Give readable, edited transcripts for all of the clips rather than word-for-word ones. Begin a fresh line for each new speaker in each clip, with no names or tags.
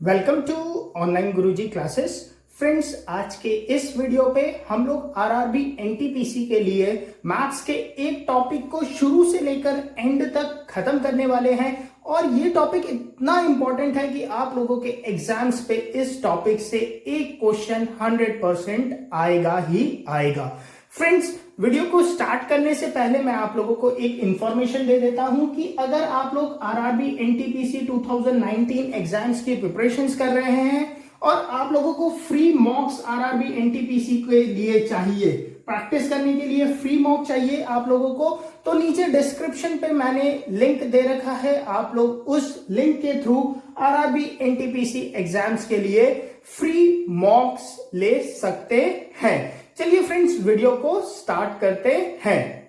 Welcome to online Guruji classes. Friends, आज के इस वीडियो पे हम लोग आरआरबी एनटीपीसी के लिए मैथ्स के एक टॉपिक को शुरू से लेकर एंड तक खत्म करने वाले हैं और ये टॉपिक इतना इंपॉर्टेंट है कि आप लोगों के एग्जाम्स पे इस टॉपिक से एक क्वेश्चन 100% आएगा ही आएगा। फ्रेंड्स, वीडियो को स्टार्ट करने से पहले मैं आप लोगों को एक इंफॉर्मेशन दे देता हूं कि अगर आप लोग आरआरबी एनटीपीसी 2019 एग्जाम्स की प्रिपरेशंस कर रहे हैं और आप लोगों को फ्री मॉक्स आरआरबी एनटीपीसी के लिए चाहिए, प्रैक्टिस करने के लिए फ्री मॉक चाहिए आप लोगों को, तो नीचे डिस्क्रिप्शन पे मैंने लिंक दे रखा है। आप लोग उस लिंक के थ्रू आरआरबी एनटीपीसी एग्जाम्स के लिए फ्री मॉक्स ले सकते हैं। चलिए फ्रेंड्स, वीडियो को स्टार्ट करते हैं।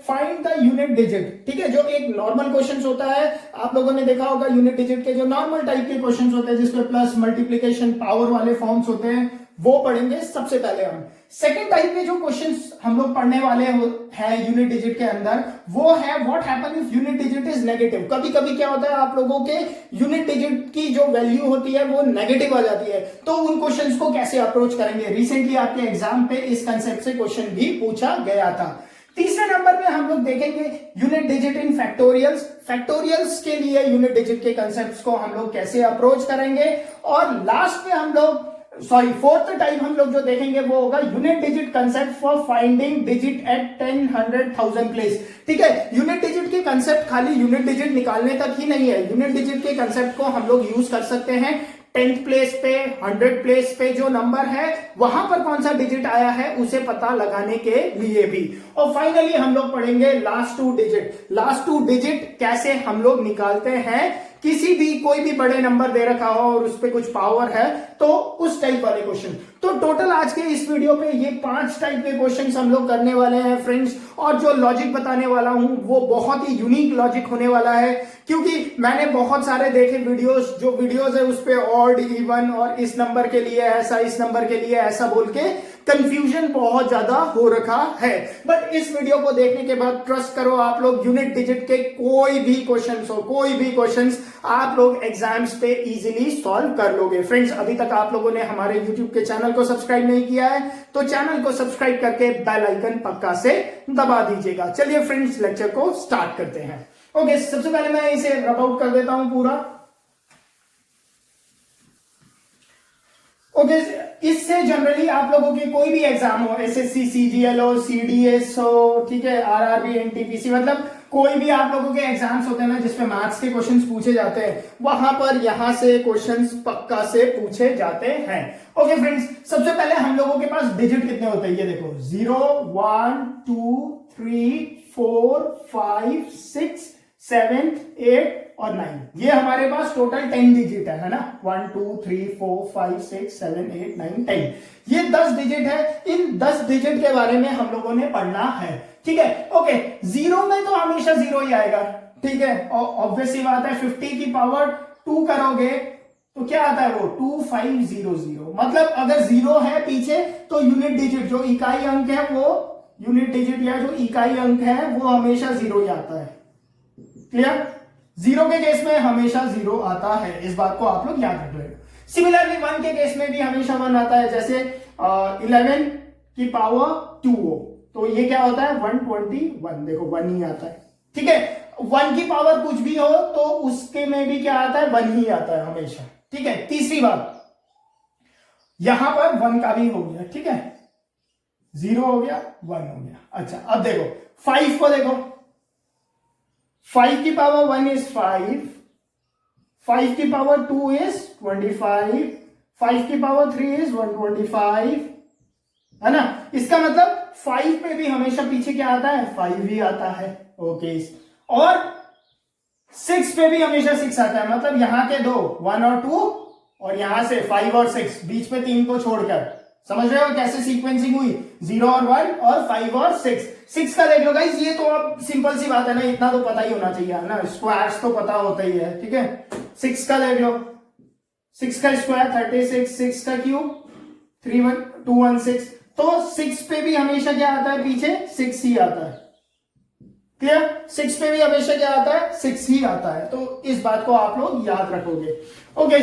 फाइंड द यूनिट डिजिट, ठीक है, जो एक नॉर्मल क्वेश्चन होता है, आप लोगों ने देखा होगा यूनिट डिजिट के जो नॉर्मल टाइप के क्वेश्चन होते हैं जिसमें प्लस मल्टीप्लीकेशन पावर वाले फॉर्म्स होते हैं, वो पढ़ेंगे सबसे पहले हम। सेकंड टाइप के जो क्वेश्चंस हम लोग पढ़ने वाले हैं यूनिट डिजिट के अंदर, वो है what happen if unit digit is negative. कभी कभी क्या होता है, आप लोगों के यूनिट डिजिट की जो वैल्यू होती है वो नेगेटिव आ जाती है, तो उन क्वेश्चंस को कैसे अप्रोच करेंगे। रिसेंटली आपके एग्जाम पे इस कंसेप्ट से क्वेश्चन भी पूछा गया था। तीसरे नंबर पे हम लोग देखेंगे unit digit in factorials. Factorials के लिए यूनिट डिजिट के कंसेप्ट्स को हम लोग कैसे अप्रोच करेंगे। और लास्ट में हम लोग फोर्थ टाइप हम लोग जो देखेंगे वो होगा unit digit concept for finding digit at 10, 100, 1000 place. ठीक है, यूनिट डिजिट के कंसेप्ट खाली यूनिट डिजिट निकालने तक ही नहीं है, यूनिट डिजिट के कंसेप्ट को हम लोग यूज कर सकते हैं 10th प्लेस पे, 100 प्लेस पे जो नंबर है वहां पर कौन सा डिजिट आया है उसे पता लगाने के लिए भी। और फाइनली हम लोग पढ़ेंगे last two digit. Last two digit कैसे हम लोग निकालते हैं, किसी भी कोई भी बड़े नंबर दे रखा हो और उस पे कुछ पावर है तो उस टाइप वाले क्वेश्चन। तो टोटल आज के इस वीडियो पे ये 5 टाइप के क्वेश्चंस हम लोग करने वाले हैं फ्रेंड्स। और जो लॉजिक बताने वाला हूं वो बहुत ही यूनिक लॉजिक होने वाला है, क्योंकि मैंने बहुत सारे देखे वीडियोस, जो वीडियोस है उस पे ऑड, इवन और इस नंबर के लिए ऐसा, इस नंबर के लिए ऐसा बोल के कंफ्यूजन बहुत ज्यादा हो रखा है। बट इस वीडियो को देखने के बाद ट्रस्ट करो, आप लोग यूनिट डिजिट के कोई भी क्वेश्चंस हो, कोई भी क्वेश्चंस आप लोग एग्जाम्स पे इजीली सॉल्व कर लोगे। फ्रेंड्स, अभी तक आप लोगों ने हमारे यूट्यूब के चैनल को सब्सक्राइब नहीं किया है तो चैनल को सब्सक्राइब करके बेल आइकन पक्का से दबा दीजिएगा। चलिए फ्रेंड्स, लेक्चर को स्टार्ट करते हैं। ओके, सबसे पहले मैं इसे रब आउट कर देता हूं पूरा। ओके, इससे जनरली आप लोगों के कोई भी एग्जाम हो, एसएससी, सीजीएल हो, सीडीएस हो, ठीक है, आरआरबी, एनटीपीसी, मतलब कोई भी आप लोगों के एग्जाम्स होते हैं ना जिसमें मैथ्स के क्वेश्चंस पूछे जाते हैं, वहां पर यहां से क्वेश्चंस पक्का से पूछे जाते हैं। ओके फ्रेंड्स, सबसे पहले हम लोगों के पास डिजिट कितने होते हैं, ये देखो 0, 1, 2, 3, 4, 5, 6, 7, 8 और 9। ये हमारे पास टोटल 10 डिजिट है ना, 1, 2, 3, 4, 5, 6, 7, 8, 9, 10। ये 10 डिजिट है। इन 10 डिजिट के बारे में हम लोगों ने पढ़ना है, ठीक है। ओके, 0 में तो हमेशा 0 ही आएगा, ठीक है, और ऑब्वियस सी बात है 50 की पावर 2 करोगे तो क्या आता है वो 2500। मतलब अगर 0 है पीछे तो यूनिट डिजिट जो इकाई अंक है, वो यूनिट डिजिट या जो इकाई अंक है वो हमेशा 0 ही आता है। क्लियर? 0 के केस में हमेशा 0 आता है, इस बात को आप लोग याद रख लेंगे। सिमिलरली 1 के केस में भी हमेशा 1 आता है, जैसे 11 की पावर 2 हो तो ये क्या होता है 121, देखो 1 ही आता है, ठीक है। 1 की पावर कुछ भी हो तो उसके में भी क्या आता है, 1 ही आता है हमेशा, ठीक है। तीसरी बात, यहां पर 1 का भी हो गया, ठीक है, 0 हो गया, 1 हो गया। अच्छा, अब देखो 5 को देखो, 5 की पावर 1 इज 5, 5 की पावर 2 इज 25, 5 की पावर 3 इज 125, है ना। इसका मतलब 5 पे भी हमेशा पीछे क्या आता है, 5 ही आता है। ओके, और 6 पे भी हमेशा 6 आता है, मतलब यहां के दो 1 और 2 और यहां से 5 और 6, बीच में 3 को छोड़कर, समझ रहे हो कैसे सीक्वेंसिंग हुई, 0 और 1 और 5 और 6। 6 का देख लो गाइस, ये तो अब सिंपल सी बात है ना, इतना तो पता ही होना चाहिए, है ना, स्क्वायर्स तो पता होता ही है, ठीक है। 6 का देख लो, 6 का स्क्वायर 36, 6 का क्यूब 216, तो 6 पे भी हमेशा क्या आता है, पीछे 6 ही आता है। क्लियर? 6 पे भी हमेशा क्या आता है, 6 ही आता है। तो इस बात को आप लोग याद रखोगे। ओके,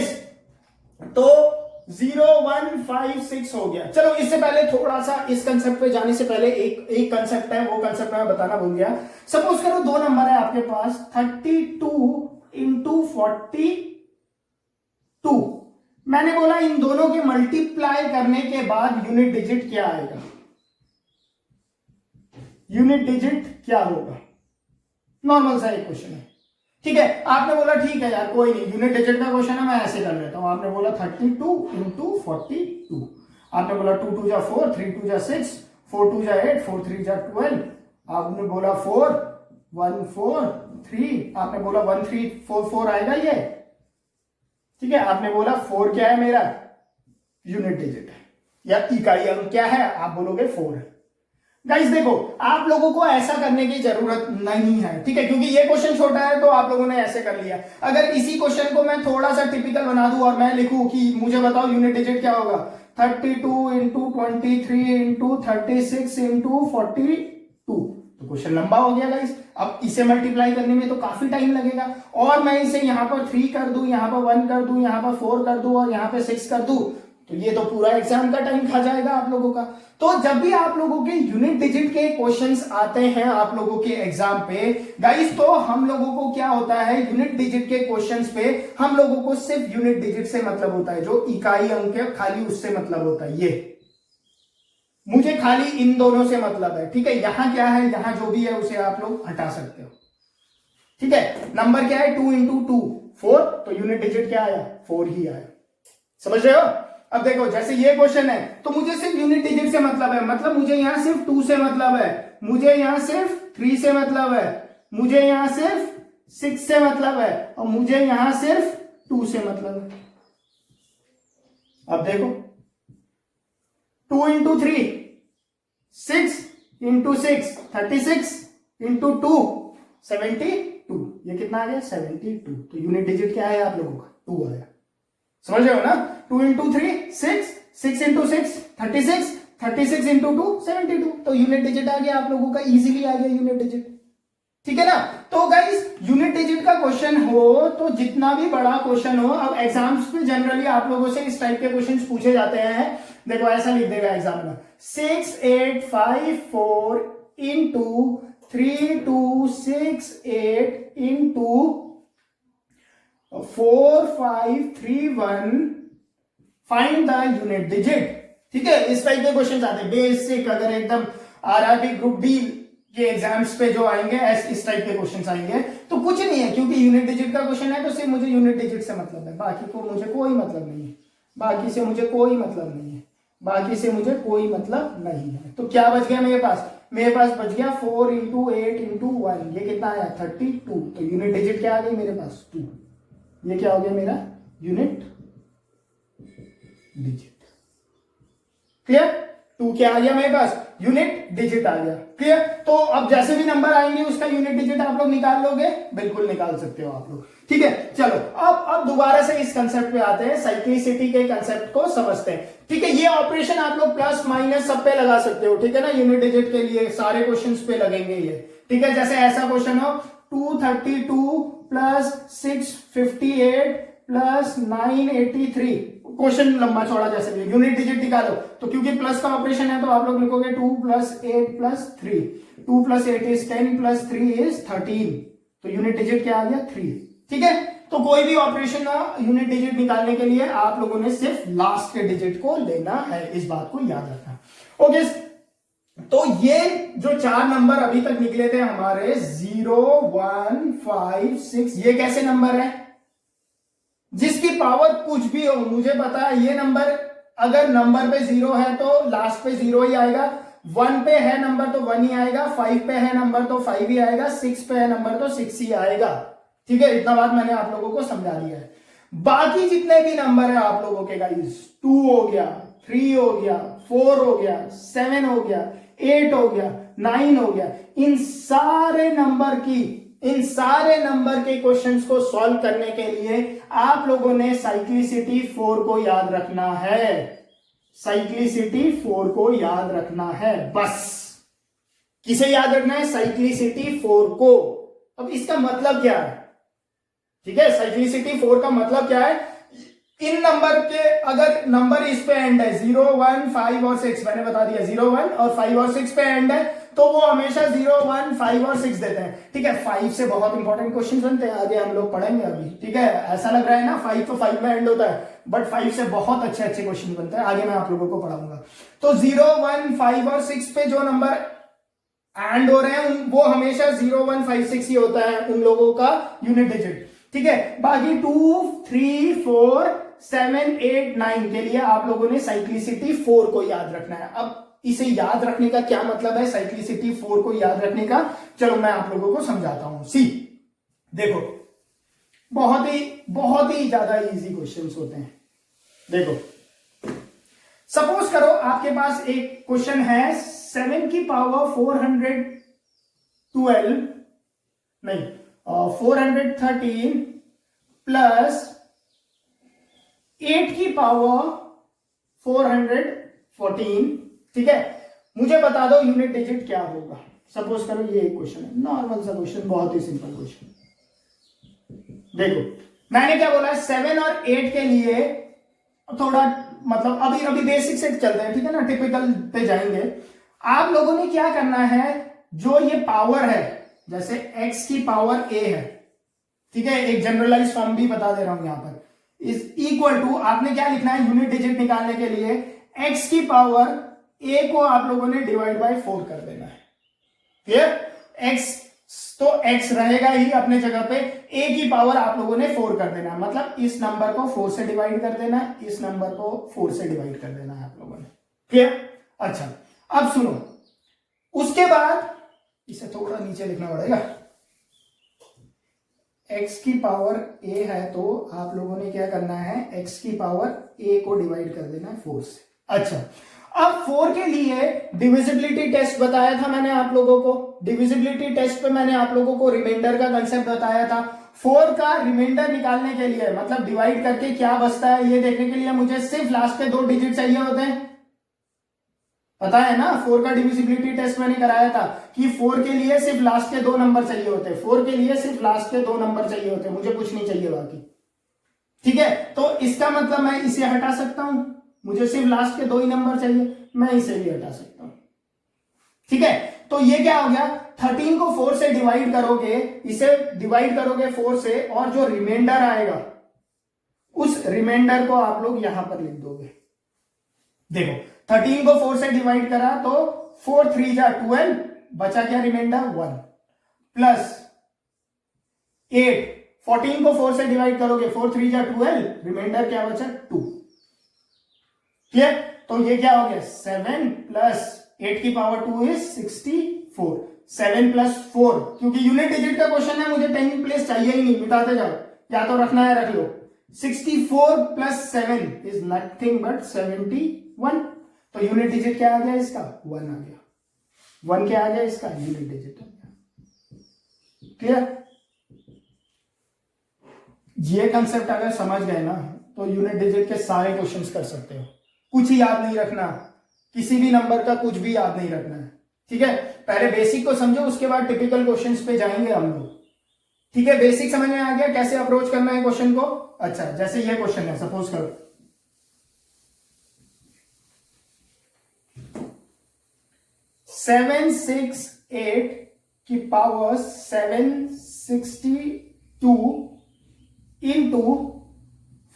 तो 0156 हो गया। चलो इससे पहले थोड़ा सा इस कंसेप्ट पे जाने से पहले एक कंसेप्ट है, वो कंसेप्ट मैं बताना भूल गया। सपोज करो दो नंबर है आपके पास 32 इंटू 42। मैंने बोला इन दोनों के मल्टीप्लाई करने के बाद यूनिट डिजिट क्या आएगा, यूनिट डिजिट क्या होगा। नॉर्मल सा एक क्वेश्चन है, ठीक है। आपने बोला ठीक है यार कोई नहीं, यूनिट डिजिट का क्वेश्चन है मैं ऐसे कर लेता हूं। आपने बोला 32 इंटू 42, आपने बोला 2 2 जा 4, 3 2 जा 6, 4 2 जा 8, 4 3 जा 12, आपने बोला 4 1 4 3, आपने बोला 1 3 4 4 आएगा ये, ठीक है। आपने बोला 4 क्या है मेरा, यूनिट डिजिट है या इकाई अंक क्या है, आप बोलोगे 4 है। गाइस देखो आप लोगों को ऐसा करने की जरूरत नहीं है, ठीक है, क्योंकि ये क्वेश्चन छोटा है तो आप लोगों ने ऐसे कर लिया। अगर इसी क्वेश्चन को मैं थोड़ा सा टिपिकल बना दूं और मैं लिखूं कि मुझे बताओ यूनिट डिजिट क्या होगा, 32 इंटू 23 इंटू 36 इंटू 42, तो क्वेश्चन लंबा हो गया गाइस। अब इसे मल्टीप्लाई करने में तो काफी टाइम लगेगा, और मैं इसे यहां पर 3 कर दूं, यहां पर 1 कर दूं, यहां पर 4 कर दूं और यहां पे 6 कर दूं, तो ये तो पूरा एग्जाम का टाइम खा जाएगा आप लोगों का। तो जब भी आप लोगों के यूनिट डिजिट के क्वेश्चंस आते हैं आप लोगों के एग्जाम पे गाइस, तो हम लोगों को क्या होता है, यूनिट डिजिट के क्वेश्चंस पे हम लोगों को सिर्फ यूनिट डिजिट से मतलब होता है, जो इकाई अंक है खाली उससे मतलब होता है। ये मुझे खाली इन दोनों से मतलब है, ठीक है। यहां क्या है, यहां जो भी है उसे आप लोग हटा सकते हो, ठीक है। नंबर क्या है 2 इंटू 2 4, तो यूनिट डिजिट क्या आया, 4 ही आया। समझ रहे हो। अब देखो जैसे ये क्वेश्चन है तो मुझे सिर्फ यूनिट डिजिट से मतलब है, मतलब मुझे यहां सिर्फ 2 से मतलब है, मुझे यहां सिर्फ 3 से मतलब है, मुझे यहां सिर्फ 6 से मतलब है, और मुझे यहां सिर्फ 2 से मतलब है। अब देखो 2 इंटू 3 6 इंटू 6 36 इंटू 2 72, ये कितना आ गया 72। तो यूनिट डिजिट क्या है आप लोगों का, 2 आया। समझ रहे हो ना। 2 इंटू 3 6, 6 इंटू 6 36, 36 इंटू 2 72, तो यूनिट डिजिट आ गया आप लोगों का, इजीली आ गया यूनिट डिजिट, ठीक है ना। तो गाइस यूनिट डिजिट का क्वेश्चन हो तो जितना भी बड़ा क्वेश्चन हो, अब एग्जाम्स में जनरली आप लोगों से इस टाइप के क्वेश्चन पूछे जाते हैं। देखो ऐसा लिख देगा examiner 6 8 5 4 into 3 2 6 8 into 4 5 3 1 find the unit digit, ठीक है। इस टाइप के क्वेश्चन आते हैं बेसिक, अगर एकदम आरआरबी ग्रुप डी के एग्जाम्स पे जो आएंगे इस टाइप के क्वेश्चंस आएंगे, तो कुछ नहीं है, क्योंकि यूनिट डिजिट का क्वेश्चन है तो सिर्फ मुझे यूनिट डिजिट से मतलब है, बाकी को मुझे कोई मतलब नहीं है, बाकी से मुझे कोई मतलब नहीं है, बाकी से मुझे कोई मतलब नहीं है। तो क्या बच गया मेरे पास, मेरे पास बच गया 4 इंटू 8 इंटू 1, ये कितना आया 32, तो यूनिट डिजिट क्या आ गई मेरे पास 2, ये क्या हो गया मेरा यूनिट डिजिट। क्लियर, 2 क्या आ गया मेरे पास, यूनिट डिजिट आ गया। क्लियर, तो अब जैसे भी नंबर आएंगे उसका यूनिट डिजिट आप लोग निकाल लोगे, बिल्कुल निकाल सकते हो आप लोग, ठीक है। चलो अब दोबारा से इस कंसेप्ट पे आते हैं, साइक्लिसिटी के कंसेप्ट को समझते हैं, ठीक है। ये ऑपरेशन आप लोग प्लस माइनस सब पे लगा सकते हो, ठीक है ना। यूनिट डिजिट के लिए सारे क्वेश्चंस पे लगेंगे ये, ठीक है। जैसे ऐसा क्वेश्चन हो 232 प्लस 658 प्लस 983, क्वेश्चन लंबा चौड़ा जैसे भी, यूनिट डिजिट निकालो, तो क्योंकि प्लस का ऑपरेशन है तो आप लोग लिखोगे 2 plus 8 plus 3, 2 plus 8 is 10 plus 3 is 13, तो यूनिट डिजिट क्या आ गया 3, ठीक है। तो कोई भी ऑपरेशन यूनिट डिजिट निकालने के लिए आप लोगों ने सिर्फ लास्ट के डिजिट को लेना है, इस बात को याद रखना। ओके, तो ये जो 4 नंबर अभी तक निकले थे हमारे 0 1 5 6, ये कैसे नंबर है, जिसकी पावर कुछ भी हो, मुझे पता है ये नंबर, अगर नंबर पे 0 है तो लास्ट पे 0 ही आएगा, 1 पे है नंबर तो 1 ही आएगा, 5 पे है नंबर तो 5 ही आएगा, 6 पे है नंबर तो 6 ही आएगा, ठीक है। इतना बात मैंने आप लोगों को समझा दिया है। बाकी जितने भी नंबर है आप लोगों के गाइस, 2 हो गया, 3 हो गया, 4 हो गया, 7 हो गया, 8 हो गया, 9 हो गया, इन सारे नंबर के क्वेश्चंस को सॉल्व करने के लिए आप लोगों ने साइक्लिसिटी 4 को याद रखना है, साइक्लिसिटी 4 को याद रखना है, बस। किसे याद रखना है, साइक्लिसिटी 4 को। अब इसका मतलब क्या है, ठीक है, साइक्लिसिटी 4 का मतलब क्या है, इन नंबर के अगर नंबर इस पे एंड है 0, 1, 5 और 6, मैंने बता दिया 0, 1 और 5 और 6 पे एंड है, तो वो हमेशा 0, 1, 5 और 6 देते हैं। ठीक है, 5 से बहुत इंपॉर्टेंट क्वेश्चन बनते हैं, आगे हम लोग पढ़ेंगे अभी। ठीक है, ऐसा लग रहा है ना 5 तो 5 में एंड होता है, बट 5 से बहुत अच्छे अच्छे क्वेश्चन बनते हैं, आगे मैं आप लोगों को पढ़ाऊंगा। तो 0, 1, 5 और 6 पे जो नंबर एंड हो रहे हैं वो हमेशा 0, 1, 5, 6 ही होता है उन लोगों का यूनिट डिजिट। ठीक है, बाकी 2, 3, 4, 7, 8, 9 के लिए आप लोगों ने साइक्लिसिटी 4 को याद रखना है। अब इसे याद रखने का क्या मतलब है, साइक्लिसिटी 4 को याद रखने का, चलो मैं आप लोगों को समझाता हूं। सी देखो, बहुत ही ज्यादा इजी क्वेश्चंस होते हैं। देखो, सपोज करो आपके पास एक क्वेश्चन है 7 की पावर 412 नहीं 413 प्लस 8 की पावर 414। ठीक है, मुझे बता दो यूनिट डिजिट क्या होगा। सपोज करो ये एक क्वेश्चन है, नॉर्मल सा क्वेश्चन, बहुत ही सिंपल क्वेश्चन। देखो मैंने क्या बोला है, 7 और 8 के लिए थोड़ा मतलब अभी बेसिक से चलते हैं। ठीक है ना, टिपिकल पे जाएंगे। आप लोगों ने क्या करना है, जो ये पावर है, जैसे x की पावर a है, ठीक है, एक जनरलाइज फॉर्म भी बता दे रहा हूं यहां पर, इज इक्वल टू, आपने क्या लिखना है यूनिट डिजिट निकालने के लिए, x की पावर a को आप लोगों ने डिवाइड बाय 4 कर देना है। क्लियर, x तो x रहेगा ही अपने जगह पे, a की पावर आप लोगों ने 4 कर देना है, मतलब इस नंबर को 4 से डिवाइड कर देना है, इस नंबर को 4 से डिवाइड कर देना है आप लोगों ने। क्लियर, अच्छा अब सुनो, उसके बाद इसे थोड़ा नीचे लिखना पड़ेगा। x की पावर a है तो आप लोगों ने क्या करना है, x की पावर a को डिवाइड कर देना है 4 से। अच्छा, अब 4 के लिए डिविजिबिलिटी टेस्ट बताया था मैंने आप लोगों को, डिविजिबिलिटी टेस्ट पे मैंने आप लोगों को रिमाइंडर का कंसेप्ट बताया था। 4 का रिमाइंडर निकालने के लिए, मतलब डिवाइड करके क्या बचता है ये देखने के लिए, मुझे सिर्फ लास्ट के 2 डिजिट चाहिए होते हैं। पता है ना, 4 का डिविजिबिलिटी टेस्ट मैंने कराया था कि 4 के लिए सिर्फ लास्ट के 2 नंबर चाहिए होते हैं, 4 के लिए सिर्फ लास्ट के 2 नंबर चाहिए होते हैं, मुझे कुछ नहीं चाहिए बाकी। ठीक है, तो इसका मतलब मैं इसे हटा सकता हूं, मुझे सिर्फ लास्ट के 2 ही नंबर चाहिए, मैं इसे भी हटा सकता हूं। ठीक है, तो ये क्या हो गया, 13 को 4 से डिवाइड करोगे, इसे डिवाइड करोगे 4 से, और जो रिमाइंडर आएगा उस रिमाइंडर को आप लोग यहां पर लिख दोगे। देखो 13 को 4 से डिवाइड करा तो 4 3 जा 12, बचा क्या रिमाइंडर 1, प्लस 8, 14 को 4 से डिवाइड करोगे, 4 3 जा 12, रिमाइंडर क्या बचा 2। क्लियर, तो ये क्या हो गया 7 प्लस 8 की पावर 2 इज 64, 7 प्लस 4, क्योंकि यूनिट डिजिट का क्वेश्चन है, मुझे 10 प्लेस चाहिए ही नहीं, मिटाते जाओ, या तो रखना है रख लो। 64 प्लस 7 इज नथिंग बट 71, तो यूनिट डिजिट क्या आ गया इसका 1 आ गया, 1 क्या आ गया इसका यूनिट डिजिट आ गया। क्लियर, ये कंसेप्ट अगर समझ गए ना तो यूनिट डिजिट के सारे क्वेश्चंस कर सकते हो, कुछ ही याद नहीं रखना, किसी भी नंबर का कुछ भी याद नहीं रखना है। ठीक है, पहले बेसिक को समझो, उसके बाद टिपिकल क्वेश्चंस पे जाएंगे हम लोग। ठीक है, बेसिक समझ में आ गया कैसे अप्रोच करना है क्वेश्चन को। अच्छा, जैसे ये क्वेश्चन है, सपोज करो 768 की पावर 762 इंटू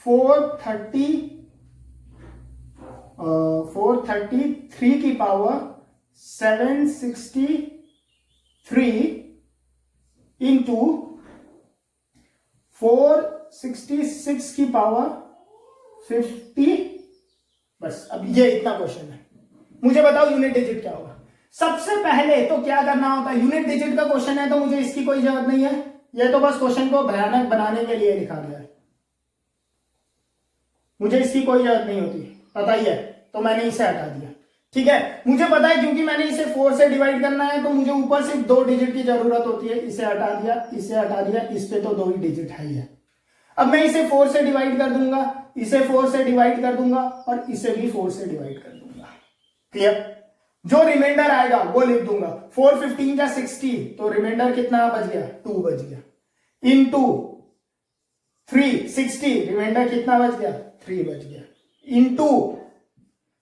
433 की पावर 763 इंटू 466 की पावर 50। बस अब ये इतना क्वेश्चन है, मुझे बताओ यूनिट डिजिट क्या होगा। सबसे पहले तो क्या करना होता है, यूनिट डिजिट का क्वेश्चन है तो मुझे इसकी कोई जरूरत नहीं है, ये तो बस क्वेश्चन को भयानक बनाने के लिए लिखा गया है, मुझे इसकी कोई जरूरत नहीं होती, पता ही है, तो मैंने इसे हटा दिया। ठीक है, मुझे पता है क्योंकि मैंने इसे 4 से डिवाइड करना है तो मुझे ऊपर सिर्फ 2 डिजिट की जरूरत होती है, इसे हटा दिया, इसे हटा दिया, इस पे तो 2 ही डिजिट है। अब मैं इसे 4 से डिवाइड कर दूंगा, इसे 4 से डिवाइड कर दूंगा और इसे भी 4 से डिवाइड कर दूंगा। क्लियर, जो रिमाइंडर आएगा वो लिख दूंगा, 4 15 का 60, तो रिमाइंडर कितना बच गया 2 बच गया, इनटू 3 60, रिमाइंडर कितना बच गया? 3 बच गया। इनटू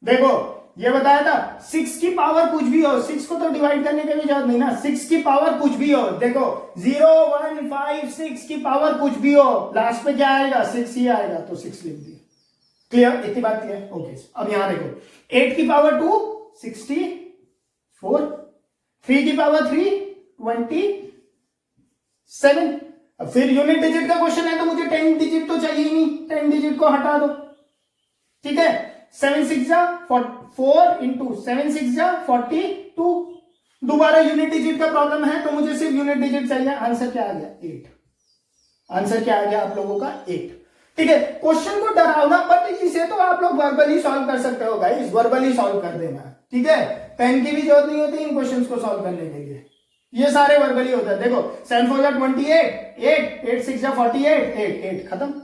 देखो ये बताया था 6 की पावर कुछ भी हो, 6 को तो डिवाइड करने की भी जरूरत नहीं ना, 6 की पावर कुछ भी हो, देखो 0 1 5 6 की पावर कुछ भी हो, लास्ट पे क्या आएगा? 6 ही आएगा, तो 6 लिख दिया। क्लियर? इतनी बात क्लियर? ओके। अब यहां देखो 8 की पावर 2 64, 3 की पावर 3 27। अब फिर यूनिट डिजिट का क्वेश्चन है तो मुझे 10 डिजिट तो चाहिए ही नहीं, 10 डिजिट को हटा दो। ठीक है, 7 6 जा 4 इंटू 7 6 जा 42। दोबारा यूनिट डिजिट का प्रॉब्लम है तो मुझे सिर्फ यूनिट डिजिट चाहिए। आंसर क्या आ गया? 8। आंसर क्या आ गया आप लोगों का? 8। ठीक है, क्वेश्चन को डरावना, बट इसे तो आप लोग वर्बली सॉल्व कर सकते हो गाइस, वर्बली सॉल्व कर देना। ठीक है, पेन की भी जरूरत नहीं होती इन क्वेश्चंस को सॉल्व करने के लिए, ये सारे वर्बली होता है। देखो 7 4 जा 28, 8 8 6 जा 48, 8 8 खत्म।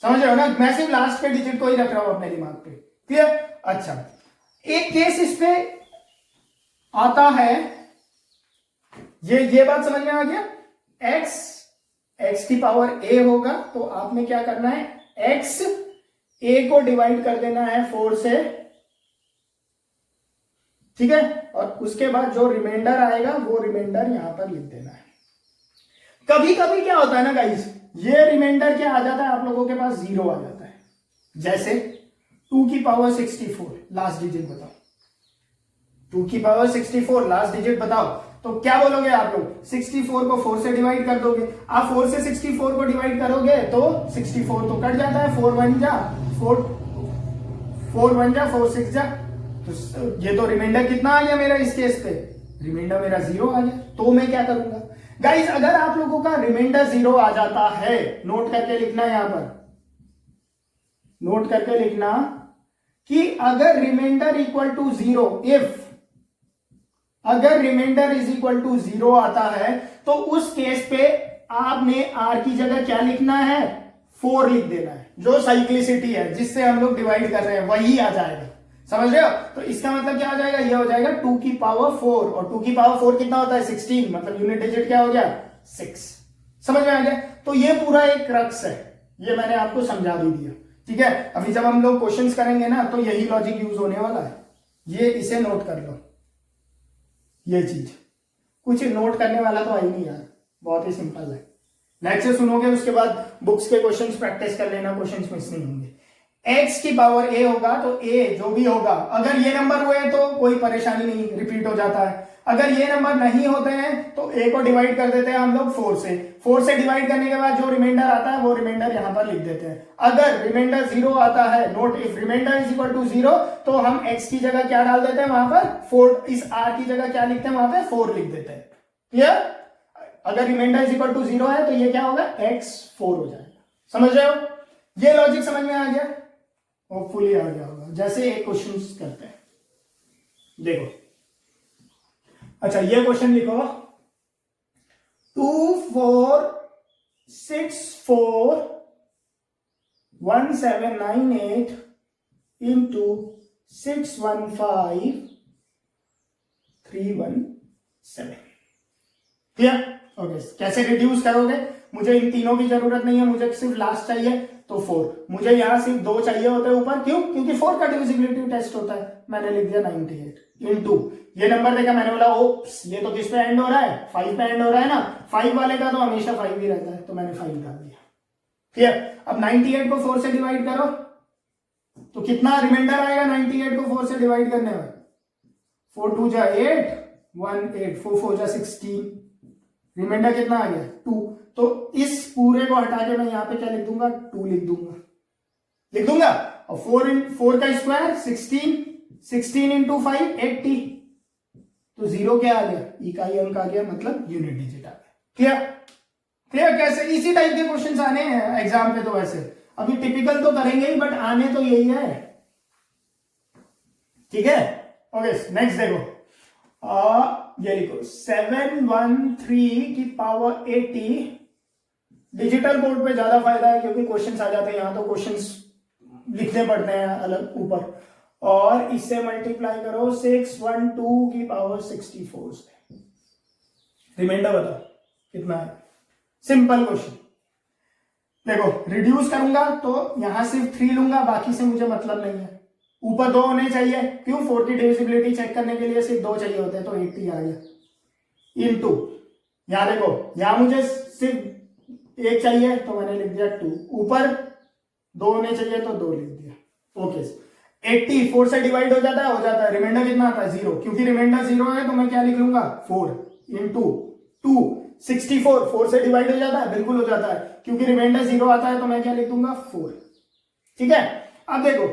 समझ रहे हो ना? मैं सिर्फ लास्ट के डिजिट को ही रख रहा हूं अपने दिमाग पे। क्लियर? अच्छा, एक केस इस पे आता है, ये बात समझ में आ गया। x की पावर a होगा तो आपने क्या करना है? x a को डिवाइड कर देना है 4 से। ठीक है, और उसके बाद जो रिमाइंडर आएगा वो रिमाइंडर यहां पर लिख देना है। कभी कभी क्या होता है ना गाइस, ये रिमाइंडर क्या आ जाता है आप लोगों के पास? 0 आ जाता है। जैसे 2 की पावर 64, लास्ट डिजिट बताओ। 2 की पावर 64 लास्ट डिजिट बताओ, तो क्या बोलोगे आप लोग? 64 को 4 से डिवाइड कर दोगे। आप 4 से 64 को डिवाइड करोगे तो 64 तो कट जाता है, 4 1 जा 4 4 6 जा, तो ये तो रिमाइंडर कितना आ गया मेरा इस केस पे? रिमाइंडर मेरा 0 आ गया। तो मैं क्या करूंगा गाइस? अगर आप लोगों का रिमाइंडर 0 आ जाता है, नोट करके लिखना यहां पर, नोट करके लिखना कि अगर रिमाइंडर इक्वल टू 0, इफ अगर रिमाइंडर इज इक्वल टू 0 आता है तो उस केस पे आपने r की जगह क्या लिखना है? 4 लिख देना है। जो साइक्लिसिटी है जिससे हम लोग डिवाइड कर रहे हैं वही आ जाएगा। समझ रहे हो? तो इसका मतलब क्या आ जाएगा? ये हो जाएगा 2 की पावर 4, और 2 की पावर 4 कितना होता है? 16, मतलब यूनिट डिजिट क्या हो गया? 6। समझ में आ गया? तो ये पूरा एक क्रक्स है, ये मैंने आपको समझा भी दिया। ठीक है, अभी जब हम लोग क्वेश्चंस करेंगे ना तो यही लॉजिक यूज होने वाला है। ये इसे नोट कर लो, ये चीज कुछ नोट करने वाला तो आई नहीं यार, बहुत ही सिंपल है। लेक्चर सुनोगे उसके बाद बुक्स के क्वेश्चंस प्रैक्टिस कर लेना, क्वेश्चंस मिस नहीं होंगे। x की पावर a होगा तो a जो भी होगा, अगर ये नंबर हुए तो कोई परेशानी नहीं, रिपीट हो जाता है। अगर ये नंबर नहीं होते हैं तो a को डिवाइड कर देते हैं हम लोग 4 से। 4 से डिवाइड करने के बाद जो रिमाइंडर आता है वो रिमाइंडर यहां पर लिख देते हैं। अगर रिमाइंडर 0 आता है, note if remainder is equal to 0, तो हम x की जगह क्या डाल देते हैं वहां पर? 4। इस r की जगह क्या लिखते हैं वहां पे? 4 लिख देते हैं। क्लियर? अगर रिमाइंडर इज इक्वल टू 0 है तो ये क्या होगा? x 4 हो जाएगा। समझ रहे हो? ये लॉजिक समझ में आ गया? होपफुली आ गया होगा। जैसे एक क्वेश्चन करते हैं, देखो। अच्छा, ये क्वेश्चन लिखो, 2 4 6 4 1 7 9 8 इंटू 6 1 5 3 1 7। क्लियर? ओके, कैसे रिड्यूस करोगे? मुझे इन तीनों की जरूरत नहीं है, मुझे सिर्फ लास्ट चाहिए, तो 4। मुझे यहां सिर्फ 2 चाहिए होते हैं ऊपर, क्यों? क्योंकि 4 का डिविजिबिलिटी टेस्ट होता है। मैंने लिख दिया 98 इंटू, ये नंबर देखा मैंने बोला ओप्स, ये तो किस पे एंड हो रहा है? 5 पे एंड हो रहा है ना, 5 वाले का तो हमेशा 5 ही रहता है, तो मैंने 5 डाल दिया। क्लियर? अब 98 को 4 से डिवाइड करो तो कितना रिमाइंडर आएगा 98 को 4 से डिवाइड करने में? 4 2 जा 8 1 8 4 4 जा 16, रिमाइंडर कितना आ गया? 2। तो इस पूरे को हटा के मैं यहां पे क्या लिख दूंगा? 2 लिख दूंगा। और 4 का स्क्वायर 16, 16 इंटू 5 80, तो 0 क्या आ गया? इकाई अंक आ गया, मतलब यूनिट डिजिट आ गया। क्लियर? कैसे इसी टाइप के क्वेश्चंस आने हैं एग्जाम पे। तो वैसे अभी टिपिकल तो करेंगे ही, बट आने तो यही है। ठीक है, ओके। नेक्स्ट देखो, ये लिखो 713 की पावर 80। डिजिटल बोर्ड पे ज्यादा फायदा है क्योंकि क्वेश्चंस आ जाते हैं, यहां तो क्वेश्चंस लिखने पड़ते हैं अलग ऊपर। और इससे मल्टीप्लाई करो 612 की पावर 64 से। रिमाइंडर बताओ कितना है? Simple question. देखो रिड्यूस करूंगा तो यहां सिर्फ 3 लूंगा, बाकी से मुझे मतलब नहीं है। ऊपर 2 होने चाहिए, क्यों? 4 की डिविजिबिलिटी चेक करने के लिए सिर्फ 2 चाहिए होते हैं, तो 80 आ गया। इनटू यहां देखो, यहां मुझे सिर्फ 1 चाहिए तो मैंने लिख दिया 2, ऊपर 2 होने चाहिए तो 2 लिख दिया। ओके, 80 4 से डिवाइड हो जाता है, रिमाइंडर कितना आता है 0, क्योंकि रिमाइंडर 0 है तो मैं क्या लिख लूंगा 4 इंटू 2। 64 4 से डिवाइड हो जाता है, बिल्कुल हो जाता है, क्योंकि रिमाइंडर 0 आता है तो मैं क्या लिख दूंगा 4। ठीक है, अब देखो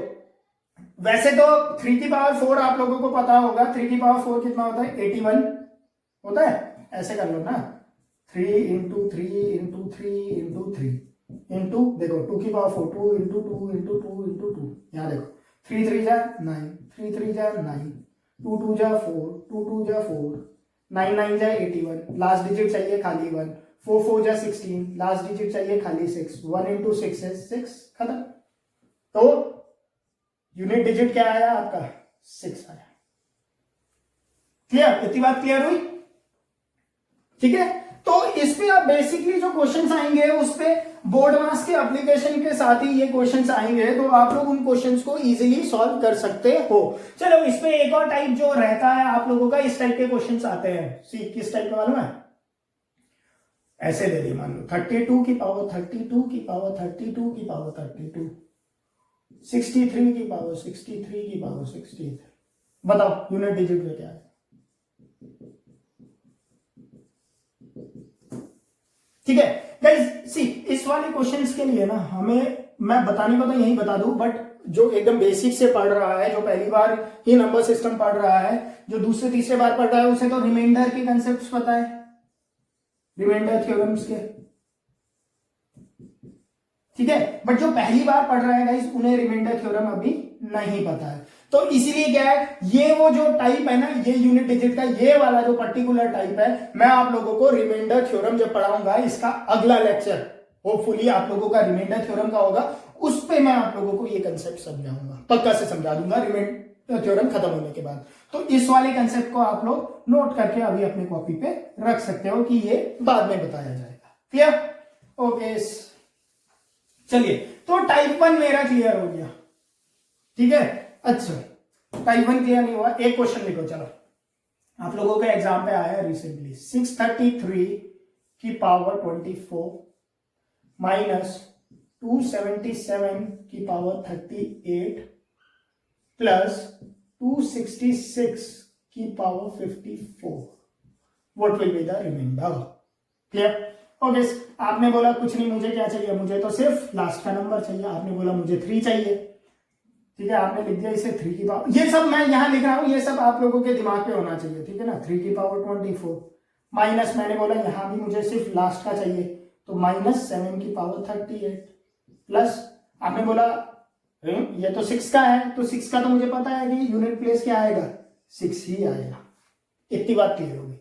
वैसे तो 3 की पावर 4 आप लोगों को पता होगा, 3 की पावर 4 कितना होता है 81 होता है, ऐसे कर लो ना, 3 इंटू 3 इंटू 3 इंटू 3 इंटू देखो 2 की पावर 4 2 इंटू 2 इंटू 2 इंटू 2, यहां देखो 3 3 जा 9 3 3 जा 9 2 2 जा 4 2 2 जा 4 9 9 जा 81, लास्ट डिजिट चाहिए खाली 1, 4 4 जा 16, लास्ट डिजिट चाहिए खाली 6, 1 इंटू 6 है 6, खत्म। तो यूनिट डिजिट क्या आया आपका 6 आया। क्लियर? इतनी बात क्लियर हुई? ठीक है, तो इस पे आप बेसिकली जो क्वेश्चंस आएंगे उस पे बोर्ड मास के एप्लीकेशन के साथ ही ये क्वेश्चंस आएंगे, तो आप लोग उन क्वेश्चंस को इजीली सॉल्व कर सकते हो। चलो इस पे एक और टाइप जो रहता है आप लोगों का, इस टाइप के क्वेश्चंस आते हैं। सी किस टाइप का मालूम है? ऐसे दे दी, मान लो 32 की पावर 32 की पावर 32 की पावर 32, 63 की पावर 63 की पावर 63, बताओ यूनिट डिजिट में क्या है? ठीक है गाइस, सी इस वाले क्वेश्चंस के लिए ना हमें, मैं बताने को तो यही बता दूं, बट जो एकदम बेसिक से पढ़ रहा है, जो पहली बार ही नंबर सिस्टम पढ़ रहा है, जो दूसरे तीसरे बार पढ़ रहा है, उसे तो रिमाइंडर के कंसेप्ट पता है, रिमाइंडर थ्योरम्स के। ठीक है, बट जो पहली बार पढ़ रहा है गाइस, उन्हें रिमाइंडर थ्योरम अभी नहीं पता है। तो इसीलिए क्या है, ये वो जो टाइप है ना, ये यूनिट डिजिट का ये वाला जो पर्टिकुलर टाइप है, मैं आप लोगों को रिमाइंडर थ्योरम जब पढ़ाऊंगा, इसका अगला लेक्चर होपफुली आप लोगों का रिमाइंडर थ्योरम का होगा, उस पे मैं आप लोगों को ये कंसेप्ट समझाऊंगा, पक्का से समझा दूंगा रिमाइंडर थ्योरम खत्म होने के बाद। तो इस वाले कंसेप्ट को आप लोग नोट करके अभी अपनी कॉपी पे रख सकते हो कि ये बाद में बताया जाएगा। क्लियर? ओके, चलिए, तो टाइप 1 मेरा क्लियर हो गया। ठीक है, अच्छा टाइप 1 क्लियर नहीं हुआ, एक क्वेश्चन लिखो। चलो आप लोगों के एग्जाम पे आया रिसेंटली, 633 की पावर 24 माइनस 277 की पावर 38 प्लस 266 की power 54, what will be the remainder? Clear? Okay, आपने बोला कुछ नहीं, मुझे क्या चाहिए, मुझे तो सिर्फ लास्ट का नंबर चाहिए। आपने बोला मुझे 3 चाहिए, ठीक है, आपने लिख दिया इसे 3 की पावर, ये सब मैं यहां लिख रहा हूं, ये सब आप लोगों के दिमाग पे होना चाहिए। ठीक है ना, 3 की पावर 24 माइनस, मैंने बोला यहां भी मुझे सिर्फ लास्ट का चाहिए, तो माइनस 7 की पावर 38 प्लस, आपने बोला ये तो 6 का है, तो 6 का तो मुझे पता है कि यूनिट प्लेस क्या आएगा, 6 ही आएगा। इतनी बात क्लियर होगी।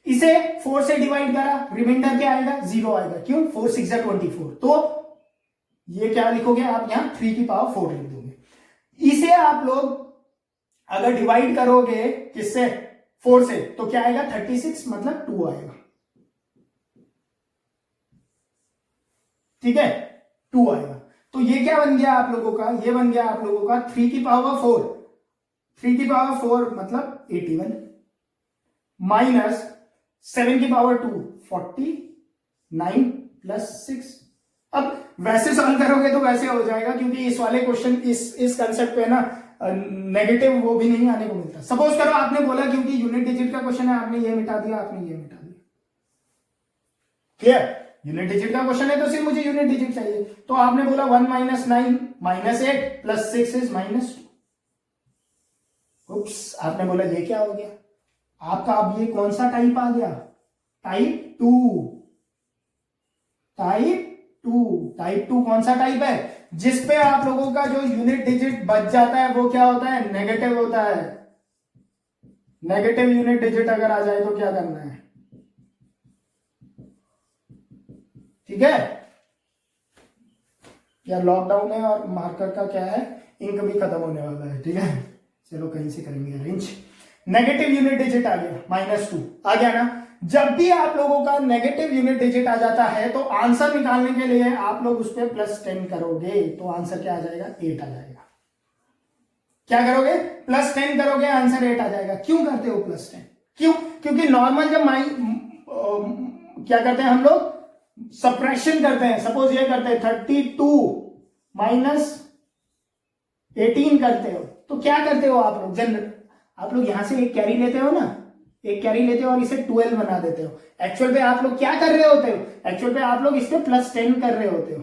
इसे 4 से डिवाइड करा, रिमाइंडर क्या आएगा 0 आएगा, क्यों 4 6 24, तो ये क्या लिखोगे आप यहां 3 की पावर 4 लिख दोगे। इसे आप लोग अगर डिवाइड करोगे किससे 4 से, तो क्या आएगा 36, मतलब 2 आएगा। ठीक है, 2 आएगा। तो ये क्या बन गया आप लोगों का, ये बन गया आप लोगों का 3 की पावर 4, 3 की पावर 4 मतलब 81 माइनस 7 की पावर 2 49 प्लस 6। अब वैसे सॉल्व करोगे तो वैसे हो जाएगा, क्योंकि इस वाले क्वेश्चन इस कंसेप्ट पे ना नेगेटिव वो भी नहीं आने को मिलता। सपोज करो आपने बोला क्योंकि यूनिट डिजिट का क्वेश्चन है, आपने ये मिटा दिया, आपने ये मिटा दिया। क्लियर? यूनिट डिजिट का क्वेश्चन है तो सिर्फ मुझे यूनिट डिजिट चाहिए, तो आपने बोला 1 minus 9 minus 8 plus 6 is minus 2। उप्स, आपने बोला ये क्या हो गया आपका, अब ये कौन सा टाइप आ गया, टाइप 2। टाइप 2 कौन सा टाइप है, जिसपे आप लोगों का जो यूनिट डिजिट बच जाता है वो क्या होता है, नेगेटिव होता है। नेगेटिव यूनिट डिजिट अगर आ जाए तो क्या करना है, ठीक है। यार लॉकडाउन है और मार्कर का क्या है, इंक भी खत्म होने वाला है, ठीक है, चलो कहीं से करेंगे अरेंज। नेगेटिव यूनिट डिजिट आ गया -2 आ गया ना, जब भी आप लोगों का नेगेटिव यूनिट डिजिट आ जाता है तो आंसर निकालने के लिए आप लोग उस पर +10 करोगे, तो आंसर क्या आ जाएगा? 8 आ जाएगा। क्या करोगे? +10 करोगे, आंसर 8 आ जाएगा। क्यों करते हो +10? क्यों? क्योंकि नॉर्मल जब क्या करते हैं हम लोग? सब्ट्रैक्शन करते हैं। सपोज ये करते हैं 32 माइनस 18 करते हो, तो क्या करते हो आप लोग? जनरल आप लोग यहां से एक कैरी लेते हो ना, एक कैरी लेते हो और इसे 12 बना देते हो। एक्चुअल पे आप लोग क्या कर रहे होते हो? एक्चुअल पे आप लोग इस पे +10 कर रहे होते हो,